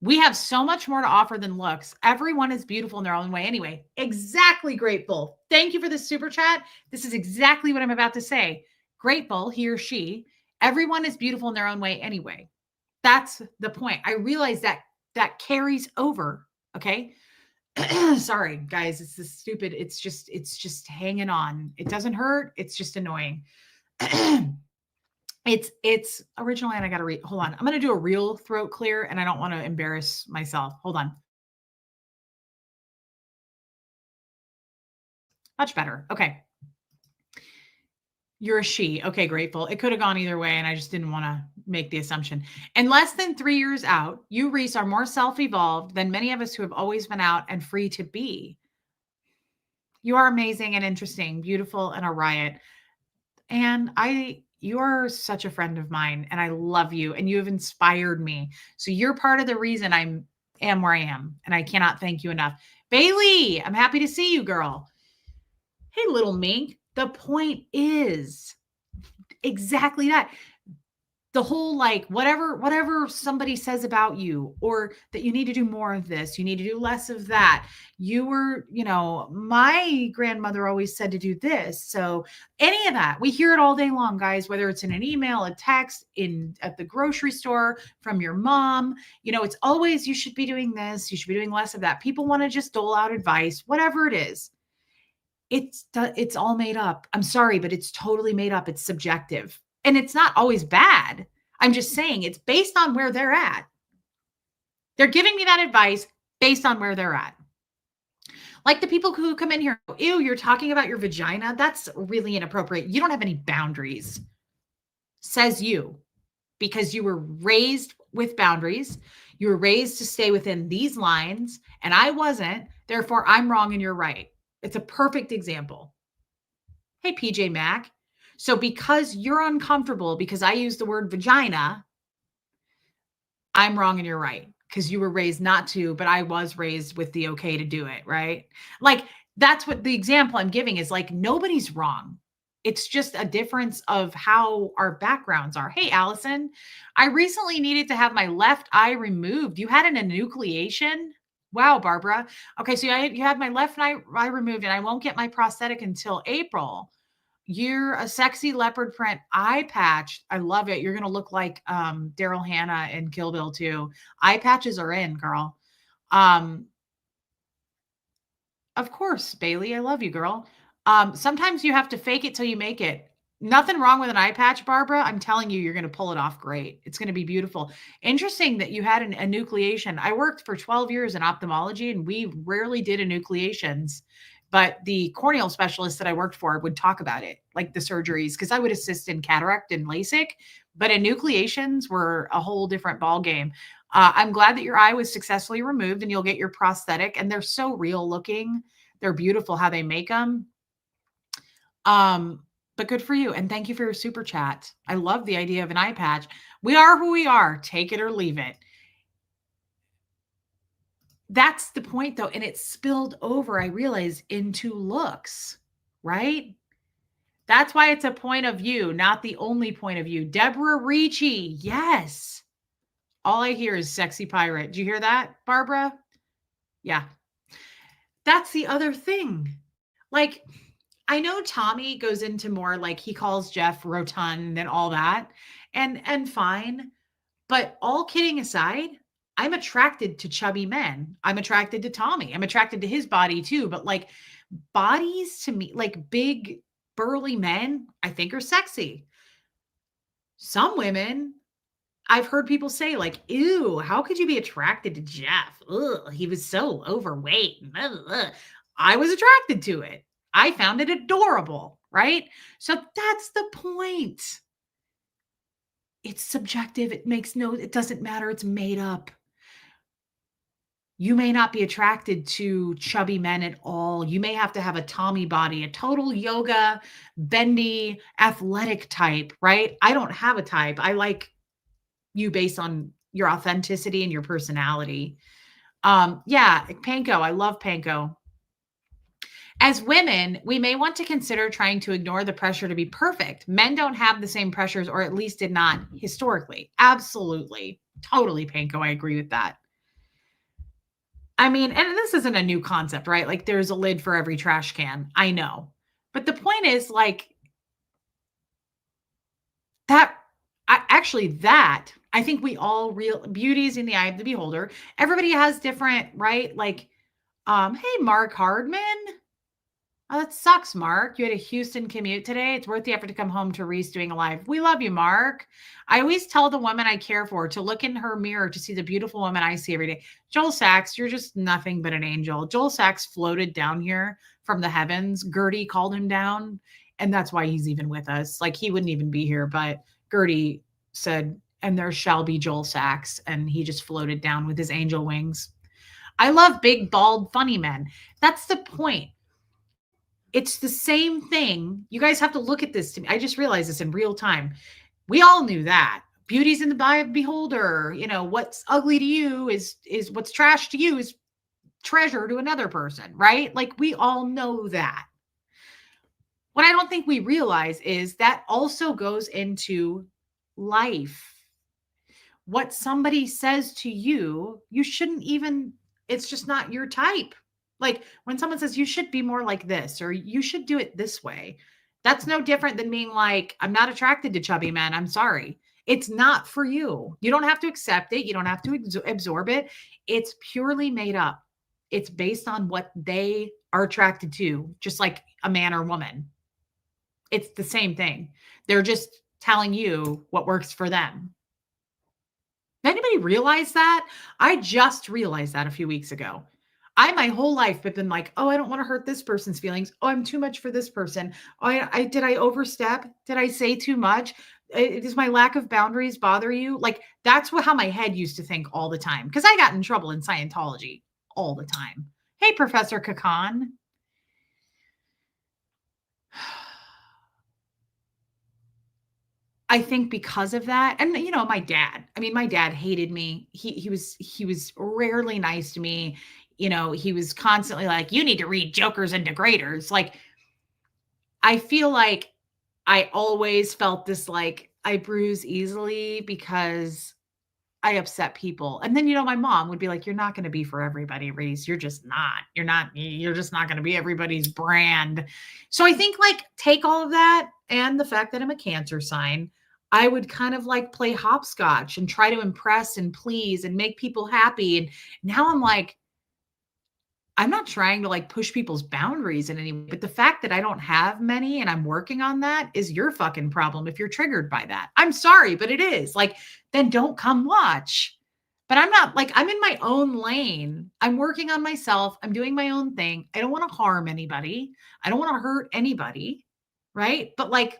We have so much more to offer than looks. Everyone is beautiful in their own way anyway. Exactly, grateful. Thank you for this super chat. This is exactly what I'm about to say. Grateful, he or she, everyone is beautiful in their own way anyway. That's the point. I realize that carries over. Okay. Sorry, guys. It's this stupid. It's just hanging on. It doesn't hurt. It's just annoying. It's originally, and I got to read. Hold on. I'm going to do a real throat clear, and I don't want to embarrass myself. Hold on. Much better. Okay. You're a she. Okay, grateful. It could have gone either way, and I just didn't want to make the assumption. And less than 3 years out, you, Reese, are more self-evolved than many of us who have always been out and free to be. You are amazing and interesting, beautiful, and a riot. And you are such a friend of mine, and I love you, and you have inspired me. So you're part of the reason am where I am, and I cannot thank you enough. Bailey, I'm happy to see you, girl. Hey, little mink. The point is exactly that. The whole, like, whatever somebody says about you, or that you need to do more of this, you need to do less of that. My grandmother always said to do this. So any of that, we hear it all day long, guys, whether it's in an email, a text, at the grocery store, from your mom. It's always, you should be doing this, you should be doing less of that. People want to just dole out advice, whatever it is. It's all made up. I'm sorry, but it's totally made up. It's subjective. And it's not always bad. I'm just saying it's based on where they're at. They're giving me that advice based on where they're at. Like the people who come in here, ew, you're talking about your vagina. That's really inappropriate. You don't have any boundaries, says you, because you were raised with boundaries. You were raised to stay within these lines, and I wasn't. Therefore, I'm wrong and you're right. It's a perfect example. Hey, PJ Mac. So because you're uncomfortable because I use the word vagina, I'm wrong and you're right, because you were raised not to, but I was raised with the okay to do it, right? Like, that's what the example I'm giving is. Like, nobody's wrong. It's just a difference of how our backgrounds are. Hey, Allison, I recently needed to have my left eye removed. You had an enucleation? Wow, Barbara. Okay, so you had my left eye removed, and I won't get my prosthetic until April. You're a sexy leopard print eye patch. I love it. You're going to look like Daryl Hannah in Kill Bill 2. Eye patches are in, girl. Of course, Bailey. I love you, girl. Sometimes you have to fake it till you make it. Nothing wrong with an eye patch, Barbara. I'm telling you, you're going to pull it off great. It's going to be beautiful. Interesting that you had an enucleation. I worked for 12 years in ophthalmology, and we rarely did enucleations. But the corneal specialist that I worked for would talk about it, like the surgeries, because I would assist in cataract and LASIK, but enucleations were a whole different ball game. I'm glad that your eye was successfully removed, and you'll get your prosthetic, and they're so real looking. They're beautiful how they make them. But good for you. And thank you for your super chat. I love the idea of an eye patch. We are who we are. Take it or leave it. That's the point, though. And it spilled over, I realize, into looks, right? That's why it's a point of view, not the only point of view. Deborah Ricci. Yes. All I hear is sexy pirate. Do you hear that, Barbara? Yeah. That's the other thing. Like, I know Tommy goes into more, like, he calls Jeff rotund and all that, and fine. But all kidding aside, I'm attracted to chubby men. I'm attracted to Tommy. I'm attracted to his body too. But like, bodies to me, like big burly men, I think are sexy. Some women, I've heard people say, like, ew, how could you be attracted to Jeff? Ugh, he was so overweight. Ugh. I was attracted to it. I found it adorable. right? So that's the point. It's subjective. It doesn't matter. It's made up. You may not be attracted to chubby men at all. You may have to have a Tommy body, a total yoga, bendy, athletic type, right? I don't have a type. I like you based on your authenticity and your personality. Yeah, panko. I love panko. As women, we may want to consider trying to ignore the pressure to be perfect. Men don't have the same pressures, or at least did not historically. Absolutely. Totally, panko. I agree with that. I mean, and this isn't a new concept, right? Like there's a lid for every trash can. I know. But the point is like that I think we all real beauties in the eye of the beholder. Everybody has different, right? Like hey Mark Hardman. Oh, that sucks, Mark. You had a Houston commute today. It's worth the effort to come home to Reese doing a live. We love you, Mark. I always tell the woman I care for to look in her mirror to see the beautiful woman I see every day. Joel Sachs, you're just nothing but an angel. Joel Sachs floated down here from the heavens. Gertie called him down, and that's why he's even with us. Like he wouldn't even be here, but Gertie said, and there shall be Joel Sachs, and he just floated down with his angel wings. I love big, bald, funny men. That's the point. It's the same thing. You guys have to look at this to me. I just realized this in real time. We all knew that. Beauty's in the eye of the beholder. You know, what's ugly to you is what's trash to you is treasure to another person, right? Like we all know that. What I don't think we realize is that also goes into life. What somebody says to you, you shouldn't even, it's just not your type. Like when someone says you should be more like this or you should do it this way, that's no different than being like, I'm not attracted to chubby men. I'm sorry. It's not for you. You don't have to accept it. You don't have to absorb it. It's purely made up. It's based on what they are attracted to, just like a man or woman. It's the same thing. They're just telling you what works for them. Anybody realize that? I just realized that a few weeks ago. I my whole life have been like, oh, I don't want to hurt this person's feelings. Oh, I'm too much for this person. Oh, I did I overstep? Did I say too much? Does my lack of boundaries bother you? Like that's how my head used to think all the time because I got in trouble in Scientology all the time. Hey, Professor Kakan. I think because of that, and you know, my dad. I mean, my dad hated me. He was rarely nice to me. You know, he was constantly like, "You need to read Jokers and Degraders." Like, I feel like I always felt this like I bruise easily because I upset people. And then, you know, my mom would be like, "You're not going to be for everybody, Reese. You're just not. You're just not going to be everybody's brand." So I think like take all of that and the fact that I'm a Cancer sign, I would kind of like play hopscotch and try to impress and please and make people happy. And now I'm like, I'm not trying to like push people's boundaries in any way, but the fact that I don't have many and I'm working on that is your fucking problem if you're triggered by that. I'm sorry, but it is. Like, then don't come watch. But I'm not like I'm in my own lane. I'm working on myself. I'm doing my own thing. I don't want to harm anybody. I don't want to hurt anybody, right? But like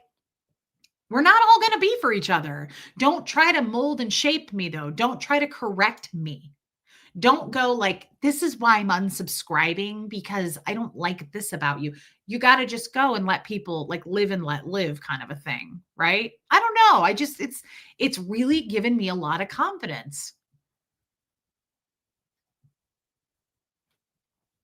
we're not all going to be for each other. Don't try to mold and shape me though. Don't try to correct me. Don't go like, this is why I'm unsubscribing because I don't like this about you. You got to just go and let people like live and let live kind of a thing, right? I don't know. It's really given me a lot of confidence.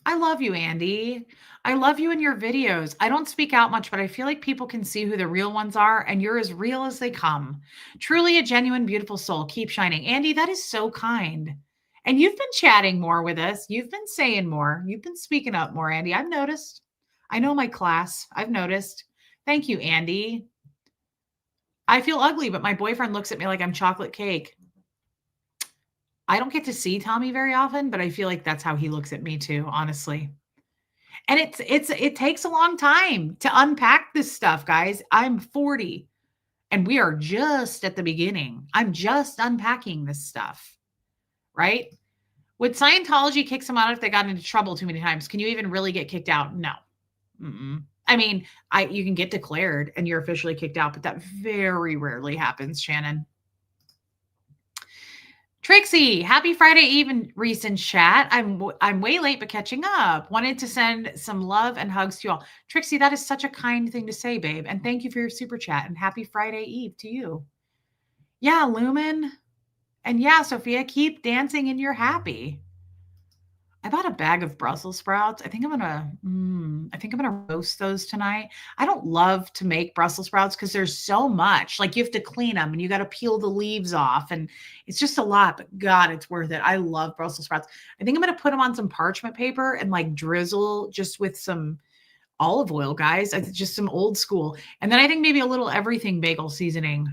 I love you, Andy. I love you in your videos. I don't speak out much, but I feel like people can see who the real ones are, and you're as real as they come. Truly a genuine, beautiful soul. Keep shining. Andy, that is so kind. And you've been chatting more with us. You've been saying more. You've been speaking up more, Andy. I've noticed. I know my class. I've noticed. Thank you, Andy. I feel ugly, but my boyfriend looks at me like I'm chocolate cake. I don't get to see Tommy very often, but I feel like that's how he looks at me too, honestly. And it takes a long time to unpack this stuff, guys. I'm 40 and we are just at the beginning. I'm just unpacking this stuff, right? Would Scientology kick someone out if they got into trouble too many times? Can you even really get kicked out? No. Mm-mm. I mean, you can get declared and you're officially kicked out, but that very rarely happens, Shannon. Trixie, happy Friday Eve in recent chat. I'm way late, but catching up. Wanted to send some love and hugs to you all. Trixie, that is such a kind thing to say, babe. And thank you for your super chat. And happy Friday Eve to you. Yeah, Lumen. And yeah, Sophia, keep dancing and you're happy. I bought a bag of Brussels sprouts. I think I'm gonna roast those tonight. I don't love to make Brussels sprouts because there's so much. Like you have to clean them and you got to peel the leaves off, and it's just a lot. But God, it's worth it. I love Brussels sprouts. I think I'm gonna put them on some parchment paper and like drizzle just with some olive oil, guys. It's just some old school, and then I think maybe a little everything bagel seasoning.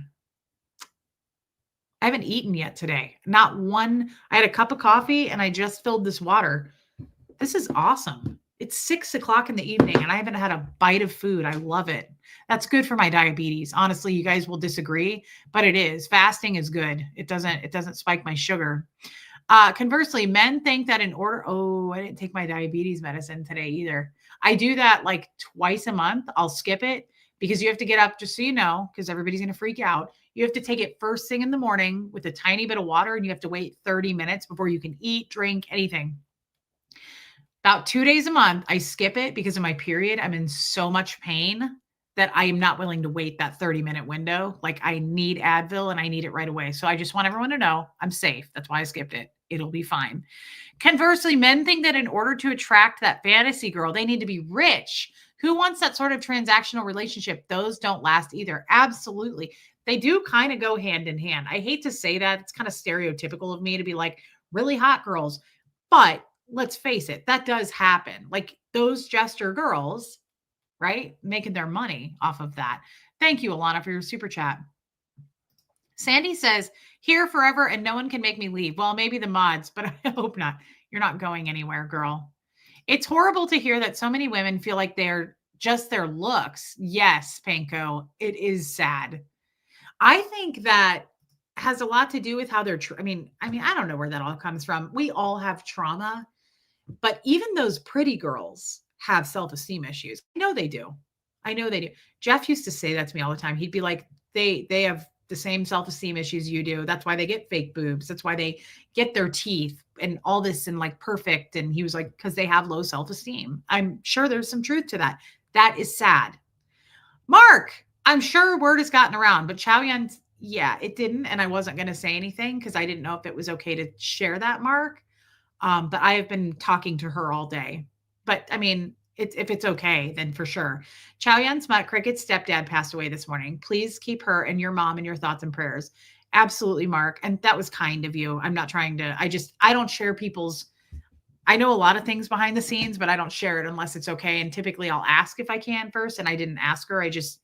I haven't eaten yet today. Not one. I had a cup of coffee and I just filled this water. This is awesome. It's 6 o'clock in the evening and I haven't had a bite of food. I love it. That's good for my diabetes. Honestly, you guys will disagree, but it is. Fasting is good. It doesn't spike my sugar. Conversely, men think that in order, oh, I didn't take my diabetes medicine today either. I do that like twice a month. I'll skip it because you have to get up, just so you know, because everybody's going to freak out. You have to take it first thing in the morning with a tiny bit of water, and you have to wait 30 minutes before you can eat, drink, anything. About 2 days a month, I skip it because of my period. I'm in so much pain that I am not willing to wait that 30-minute window. Like I need Advil and I need it right away. So I just want everyone to know I'm safe. That's why I skipped it. It'll be fine. Conversely, men think that in order to attract that fantasy girl, they need to be rich. Who wants that sort of transactional relationship? Those don't last either. Absolutely. They do kind of go hand in hand. I hate to say that. It's kind of stereotypical of me to be like really hot girls, but let's face it, that does happen. Like those Jester girls, right? Making their money off of that. Thank you, Alana, for your super chat. Sandy says, here forever and no one can make me leave. Well, maybe the mods, but I hope not. You're not going anywhere, girl. It's horrible to hear that so many women feel like they're just their looks. Yes, Panko, it is sad. I think that has a lot to do with how they're I don't know where that all comes from. We all have trauma, but even those pretty girls have self-esteem issues. I know they do. I know they do. Jeff used to say that to me all the time. He'd be like, they have the same self-esteem issues you do. That's why they get fake boobs. That's why they get their teeth and all this and like perfect. And he was like, because they have low self-esteem. I'm sure there's some truth to that. That is sad. Mark, I'm sure word has gotten around, but Chow Yun, yeah, it didn't. And I wasn't going to say anything because I didn't know if it was okay to share that, Mark. But I have been talking to her all day. But I mean, if it's okay, then for sure. Chow Yun Smut Cricket's stepdad passed away this morning. Please keep her and your mom in your thoughts and prayers. Absolutely, Mark. And that was kind of you. I'm not trying to, I don't share I know a lot of things behind the scenes, but I don't share it unless it's okay. And typically I'll ask if I can first. And I didn't ask her. I just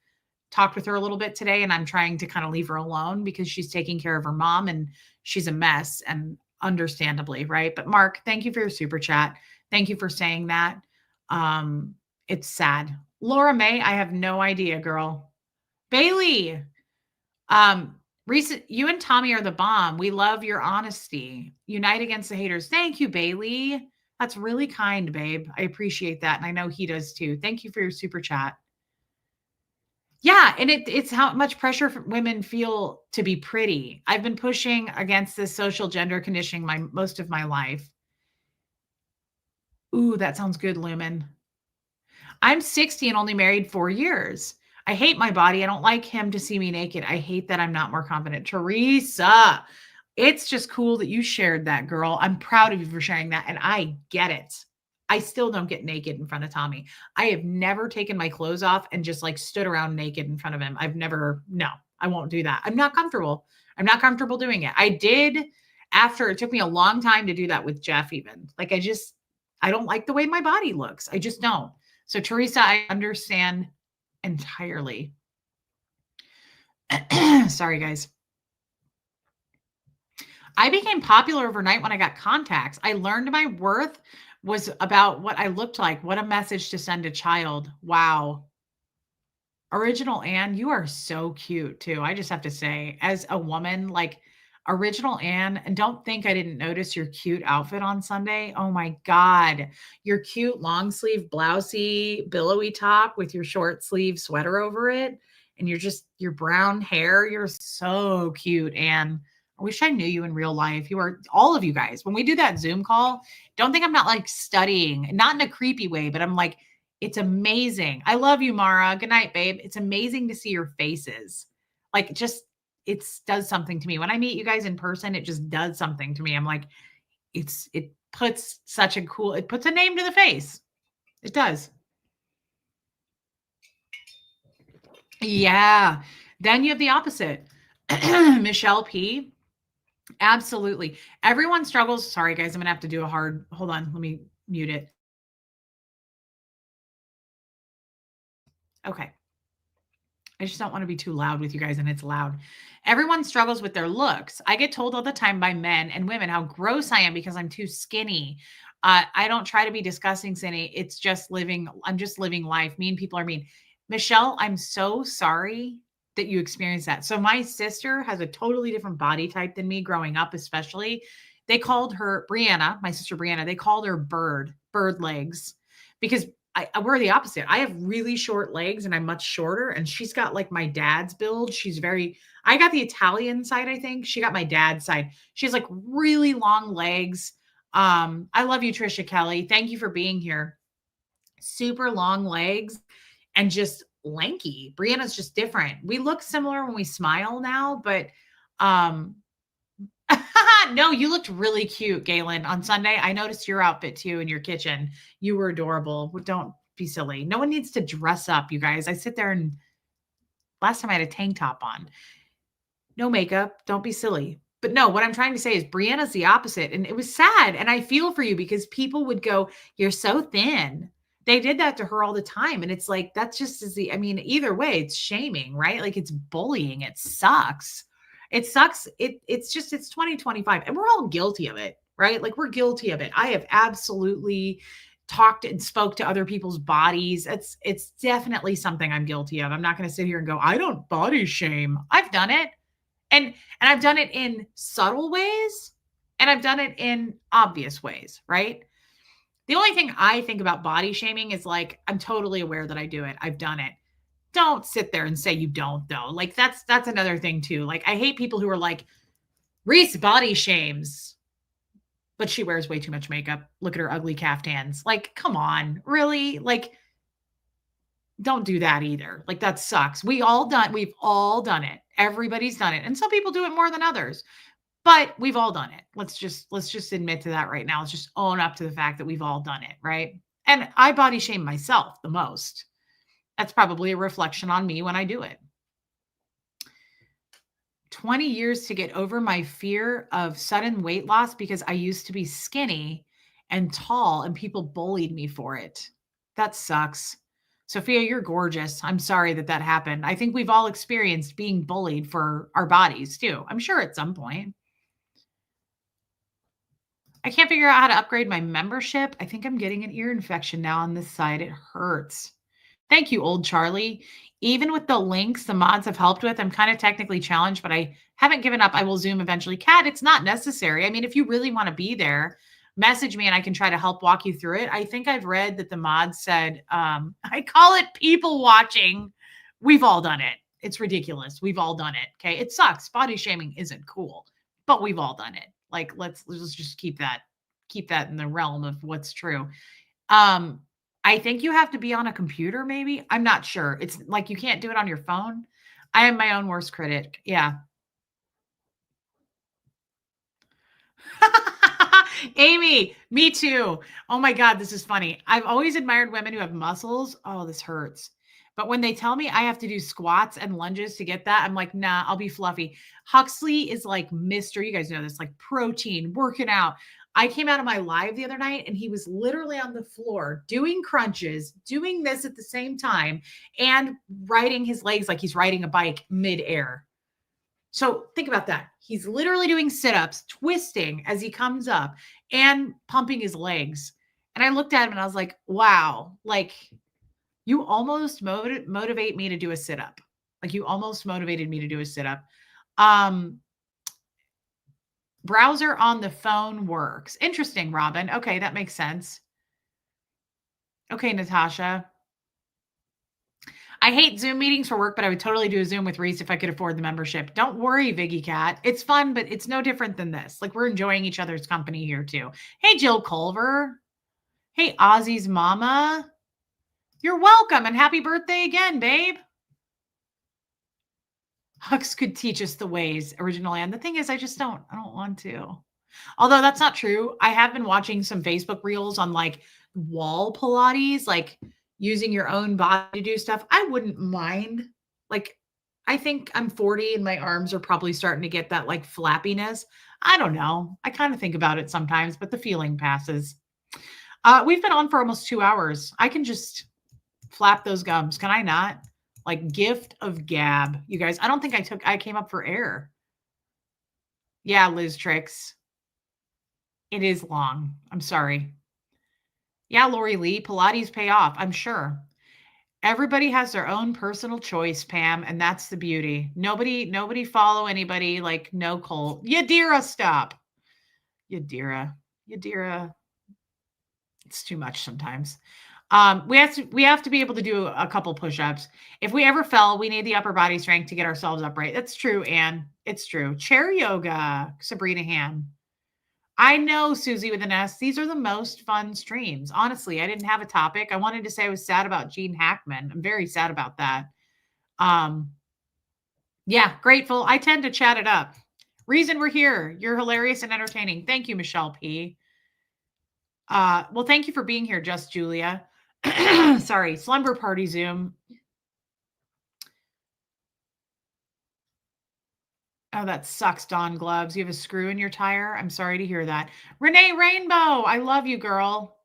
talked with her a little bit today and I'm trying to kind of leave her alone because she's taking care of her mom and she's a mess and understandably, right? But Mark, thank you for your super chat. Thank you for saying that. It's sad. Laura May, I have no idea, girl. Bailey, you and Tommy are the bomb. We love your honesty. Unite against the haters. Thank you, Bailey. That's really kind, babe. I appreciate that. And I know he does too. Thank you for your super chat. Yeah, and it's how much pressure women feel to be pretty. I've been pushing against this social gender conditioning most of my life. Ooh, that sounds good, Lumen. I'm 60 and only married 4 years. I hate my body. I don't like him to see me naked. I hate that I'm not more confident. Teresa, it's just cool that you shared that, girl. I'm proud of you for sharing that. And I get it. I still don't get naked in front of Tommy. I have never taken my clothes off and just like stood around naked in front of him. No, I won't do that. I'm not comfortable. I'm not comfortable doing it. I did after it took me a long time to do that with Jeff, even. Like I don't like the way my body looks. I just don't. So Teresa, I understand entirely. Sorry, guys. I became popular overnight when I got contacts. I learned my worth was about what I looked like. What a message to send a child. Wow. Original Anne, you are so cute too. I just have to say, as a woman, like Original Anne, and don't think I didn't notice your cute outfit on Sunday. Oh my God. Your cute long sleeve blousey billowy top with your short sleeve sweater over it. And you're just your brown hair. You're so cute. And I wish I knew you in real life. You are all of you guys. When we do that Zoom call, don't think I'm not like studying, not in a creepy way, but I'm like, it's amazing. I love you, Mara. Good night, babe. It's amazing to see your faces. Like just does something to me. When I meet you guys in person, it just does something to me. I'm like, it puts it puts a name to the face. It does. Yeah. Then you have the opposite. Michelle P. Absolutely. Everyone struggles. Sorry, guys. I'm going to have to do a hard, hold on. Let me mute it. Okay. I just don't want to be too loud with you guys, and it's loud. Everyone struggles with their looks. I get told all the time by men and women how gross I am because I'm too skinny. I don't try to be disgusting, Cindy. It's just living. I'm just living life. Mean people are mean. Michelle, I'm so sorry that you experienced that. So my sister has a totally different body type than me growing up, especially. They called her Brianna, my sister Brianna. They called her bird legs, because we're the opposite. I have really short legs and I'm much shorter. And she's got like my dad's build. I got the Italian side, I think. She got my dad's side. She has like really long legs. I love you, Trisha Kelly. Thank you for being here. Super long legs and just lanky. Brianna's just different. We look similar when we smile now, but um, no, you looked really cute, Galen. On Sunday, I noticed your outfit too in your kitchen. You were adorable. Don't be silly. No one needs to dress up, you guys. I sit there and last time I had a tank top on. No makeup. Don't be silly. But no, what I'm trying to say is Brianna's the opposite. And it was sad. And I feel for you because people would go, "You're so thin." They did that to her all the time. And it's like, that's just as I mean, either way, it's shaming, right? Like it's bullying. It sucks. It sucks. It's 2025 and we're all guilty of it, right? Like we're guilty of it. I have absolutely talked and spoke to other people's bodies. It's definitely something I'm guilty of. I'm not going to sit here and go, I don't body shame. I've done it. And I've done it in subtle ways and I've done it in obvious ways, right? The only thing I think about body shaming is like I'm totally aware that I do it. I've done it. Don't sit there and say you don't though. Like that's another thing too. Like I hate people who are like Reese body shames, but she wears way too much makeup. Look at her ugly caftans. Like come on, really? Like don't do that either. Like that sucks. We've all done it. Everybody's done it. And some people do it more than others. But we've all done it. Let's just admit to that right now. Let's just own up to the fact that we've all done it, right? And I body shame myself the most. That's probably a reflection on me when I do it. 20 years to get over my fear of sudden weight loss because I used to be skinny and tall and people bullied me for it. That sucks. Sophia, you're gorgeous. I'm sorry that that happened. I think we've all experienced being bullied for our bodies too. I'm sure at some point. I can't figure out how to upgrade my membership. I think I'm getting an ear infection now on this side. It hurts. Thank you, old Charlie. Even with the links the mods have helped with, I'm kind of technically challenged, but I haven't given up. I will Zoom eventually. Kat, it's not necessary. I mean, if you really want to be there, message me and I can try to help walk you through it. I think I've read that the mods said, I call it people watching. We've all done it. It's ridiculous. We've all done it. Okay. It sucks. Body shaming isn't cool, but we've all done it. Like, let's just keep that in the realm of what's true. Um, I think you have to be on a computer, maybe. I'm not sure. It's like you can't do it on your phone. I am my own worst critic. Yeah. Amy, me too. Oh my God, this is funny. I've always admired women who have muscles. Oh, this hurts. But when they tell me I have to do squats and lunges to get that, I'm like, nah, I'll be fluffy. Huxley is like Mr. You guys know this, like protein, working out. I came out of my live the other night and he was literally on the floor doing crunches, doing this at the same time, and riding his legs like he's riding a bike midair. So think about that. He's literally doing sit-ups, twisting as he comes up and pumping his legs. And I looked at him and I was like, wow, like you almost motivate me to do a sit-up. Like you almost motivated me to do a sit-up. Um, Browser on the phone works. Interesting, Robin. Okay, that makes sense. Okay, Natasha. I hate Zoom meetings for work, but I would totally do a Zoom with Reese if I could afford the membership. Don't worry, Viggy Cat. It's fun, but it's no different than this. Like, we're enjoying each other's company here, too. Hey, Jill Culver. Hey, Ozzy's mama. You're welcome, and happy birthday again, babe. Hux could teach us the ways, original Anne. The thing is, I don't want to. Although that's not true. I have been watching some Facebook reels on like wall Pilates, like using your own body to do stuff. I wouldn't mind. Like, I think I'm 40 and my arms are probably starting to get that like flappiness. I don't know. I kind of think about it sometimes, but the feeling passes. We've been on for almost 2 hours. I can just flap those gums. Can I not? Like gift of gab. You guys, I came up for air. Yeah, Liz Tricks. It is long. I'm sorry. Yeah, Lori Lee, Pilates pay off, I'm sure. Everybody has their own personal choice, Pam, and that's the beauty. Nobody follow anybody, like no cult. Yadira, stop. Yadira. Yadira. It's too much sometimes. We have to be able to do a couple push-ups. If we ever fell, we need the upper body strength to get ourselves upright. That's true, Anne. It's true. Chair yoga, Sabrina Ham. I know, Susie with an S. These are the most fun streams. Honestly, I didn't have a topic. I wanted to say I was sad about Gene Hackman. I'm very sad about that. Um, yeah, grateful. I tend to chat it up. Reason we're here. You're hilarious and entertaining. Thank you, Michelle P. Well, thank you for being here, Just Julia. Sorry, slumber party Zoom. Oh, that sucks, Don Gloves. You have a screw in your tire. I'm sorry to hear that. Renee Rainbow, I love you, girl.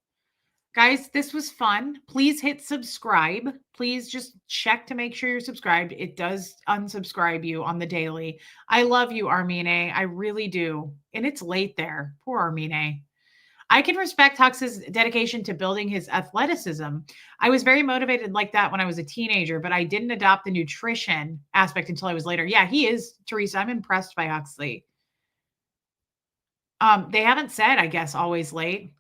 Guys, this was fun. Please hit subscribe. Please just check to make sure you're subscribed. It does unsubscribe you on the daily. I love you, Armine. I really do. And it's late there. Poor Armine. I can respect Hux's dedication to building his athleticism. I was very motivated like that when I was a teenager, but I didn't adopt the nutrition aspect until I was later. Yeah, he is, Teresa. I'm impressed by Huxley. They haven't said, I guess, always late.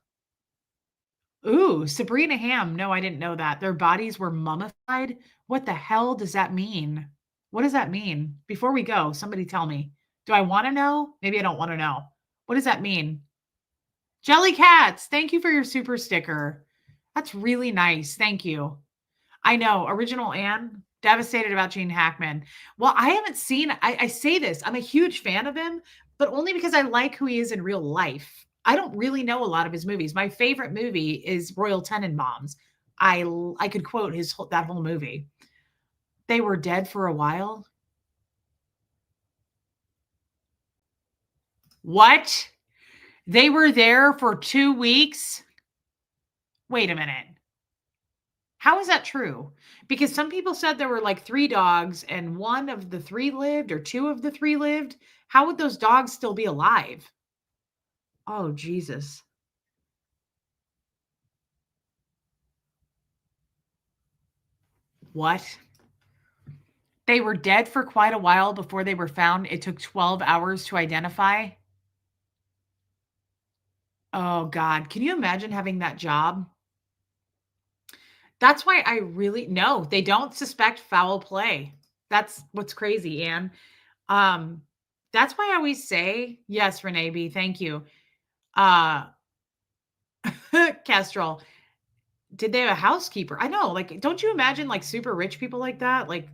Ooh, Sabrina Ham. No, I didn't know that. Their bodies were mummified. What the hell does that mean? What does that mean? Before we go, somebody tell me. Do I want to know? Maybe I don't want to know. What does that mean? Jelly Cats, thank you for your super sticker. That's really nice. Thank you. I know, original Anne, devastated about Gene Hackman. Well, I haven't seen, I say this, I'm a huge fan of him, but only because I like who he is in real life. I don't really know a lot of his movies. My favorite movie is Royal Tenenbaums. I could quote that whole movie. They were dead for a while. What? They were there for 2 weeks? Wait a minute. How is that true? Because some people said there were like 3 dogs and one of the 3 lived or 2 of the 3 lived. How would those dogs still be alive? Oh, Jesus. What? They were dead for quite a while before they were found. It took 12 hours to identify. Oh, God. Can you imagine having that job? That's why I really no, they don't suspect foul play. That's what's crazy, Anne. Um, that's why I always say, yes, Renee B, thank you. Uh Kestrel, did they have a housekeeper? I know, like, don't you imagine like super rich people like that, like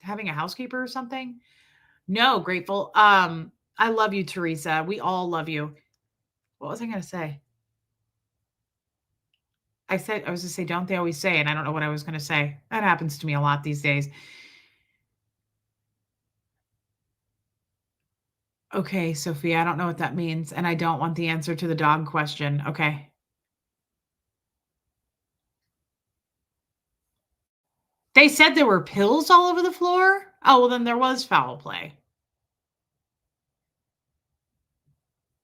having a housekeeper or something? No, grateful. I love you, Teresa. We all love you. What was I gonna say? I was gonna say, don't they always say, and I don't know what I was gonna say. That happens to me a lot these days. Okay, Sophia, I don't know what that means, and I don't want the answer to the dog question. Okay. They said there were pills all over the floor? Oh, well, then there was foul play.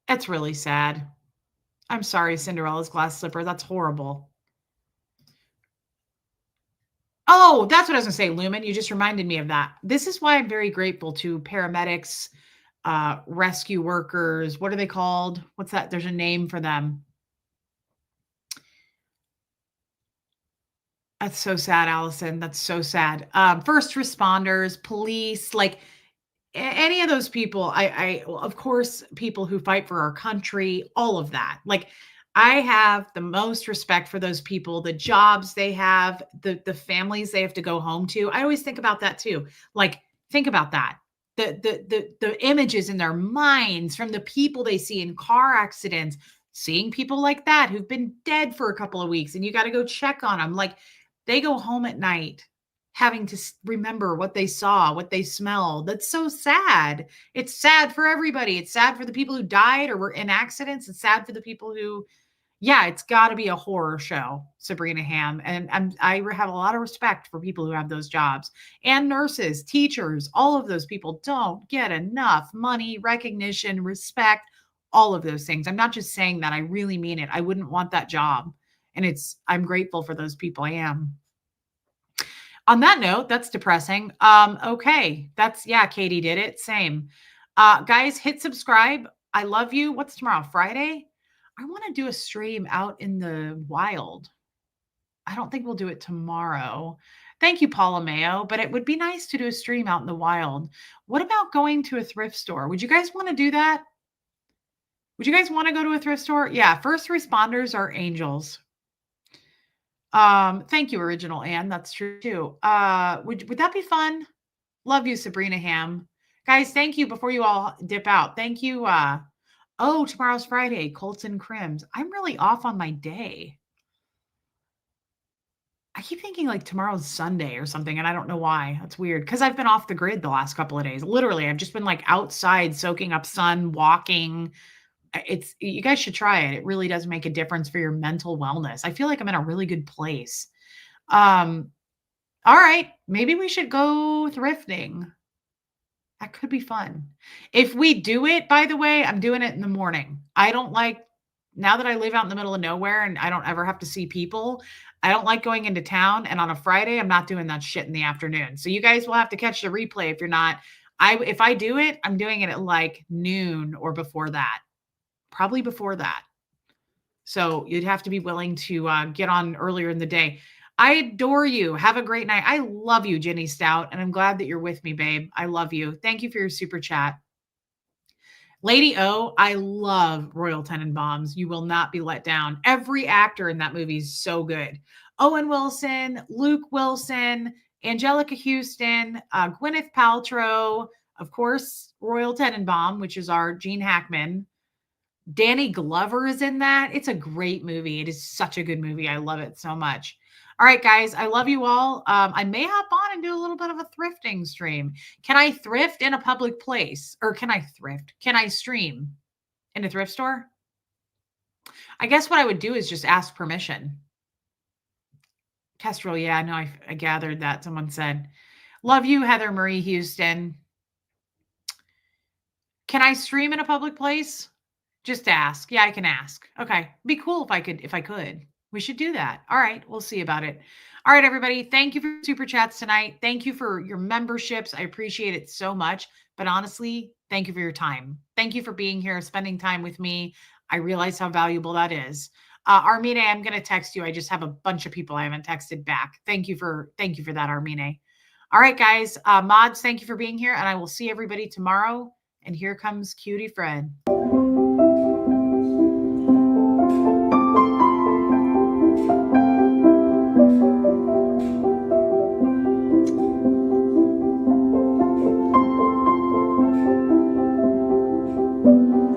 That's really sad. I'm sorry, Cinderella's glass slipper. That's horrible. Oh, that's what I was gonna say, Lumen. You just reminded me of that. This is why I'm very grateful to paramedics, rescue workers. What are they called? What's that? There's a name for them. That's so sad, Allison. That's so sad. First responders, police, like any of those people. Well, of course, people who fight for our country, all of that. Like, I have the most respect for those people, the jobs they have, the families they have to go home to. I always think about that too. Like, think about that. The images in their minds from the people they see in car accidents, seeing people like that who've been dead for a couple of weeks, and you got to go check on them. Like, they go home at night having to remember what they saw, what they smelled. That's so sad. It's sad for everybody. It's sad for the people who died or were in accidents. It's sad for the people who, yeah, it's got to be a horror show, Sabrina Ham. And I have a lot of respect for people who have those jobs, and nurses, teachers, all of those people don't get enough money, recognition, respect, all of those things. I'm not just saying that. I really mean it. I wouldn't want that job. And I'm grateful for those people. I am. On that note, that's depressing. Okay. Yeah, Katie did it. Same. Guys, hit subscribe. I love you. What's tomorrow? Friday? I want to do a stream out in the wild. I don't think we'll do it tomorrow. Thank you, Paula Mayo, but it would be nice to do a stream out in the wild. What about going to a thrift store? Would you guys want to do that? Would you guys want to go to a thrift store? Yeah, first responders are angels. Thank you, Original Ann. That's true too. Would that be fun? Love you, Sabrina Ham. Guys, thank you before you all dip out. Thank you. Tomorrow's Friday, Colts and Crims. I'm really off on my day. I keep thinking like tomorrow's Sunday or something, and I don't know why. That's weird because I've been off the grid the last couple of days. Literally, I've just been like outside soaking up sun, walking. You guys should try it. It really does make a difference for your mental wellness. I feel like I'm in a really good place. All right, maybe we should go thrifting. That could be fun. If we do it, by the way, I'm doing it in the morning. I don't like, now that I live out in the middle of nowhere and I don't ever have to see people, I don't like going into town. And on a Friday, I'm not doing that shit in the afternoon. So you guys will have to catch the replay if you're not. If I do it, I'm doing it at like noon or before that. Probably before that. So you'd have to be willing to get on earlier in the day. I adore you. Have a great night. I love you, Jenny Stout, and I'm glad that you're with me, babe. I love you. Thank you for your super chat. Lady O, I love Royal Tenenbaums. You will not be let down. Every actor in that movie is so good. Owen Wilson, Luke Wilson, Angelica Houston, Gwyneth Paltrow, of course, Royal Tenenbaum, which is our Gene Hackman. Danny Glover is in that. It's a great movie. It is such a good movie. I love it so much. All right, guys, I love you all. I may hop on and do a little bit of a thrifting stream. Can I thrift in a public place? Or can I thrift? Can I stream in a thrift store? I guess what I would do is just ask permission. Kestrel, yeah, no, I gathered that. Someone said, love you, Heather Marie Houston. Can I stream in a public place? Just ask. Yeah, I can ask. Okay. It'd be cool if I could. We should do that. All right. We'll see about it. All right, everybody. Thank you for super chats tonight. Thank you for your memberships. I appreciate it so much. But honestly, thank you for your time. Thank you for being here, spending time with me. I realize how valuable that is. Armine, I'm going to text you. I just have a bunch of people I haven't texted back. Thank you for that, Armine. All right, guys. Mods, thank you for being here. And I will see everybody tomorrow. And here comes Cutie Fred.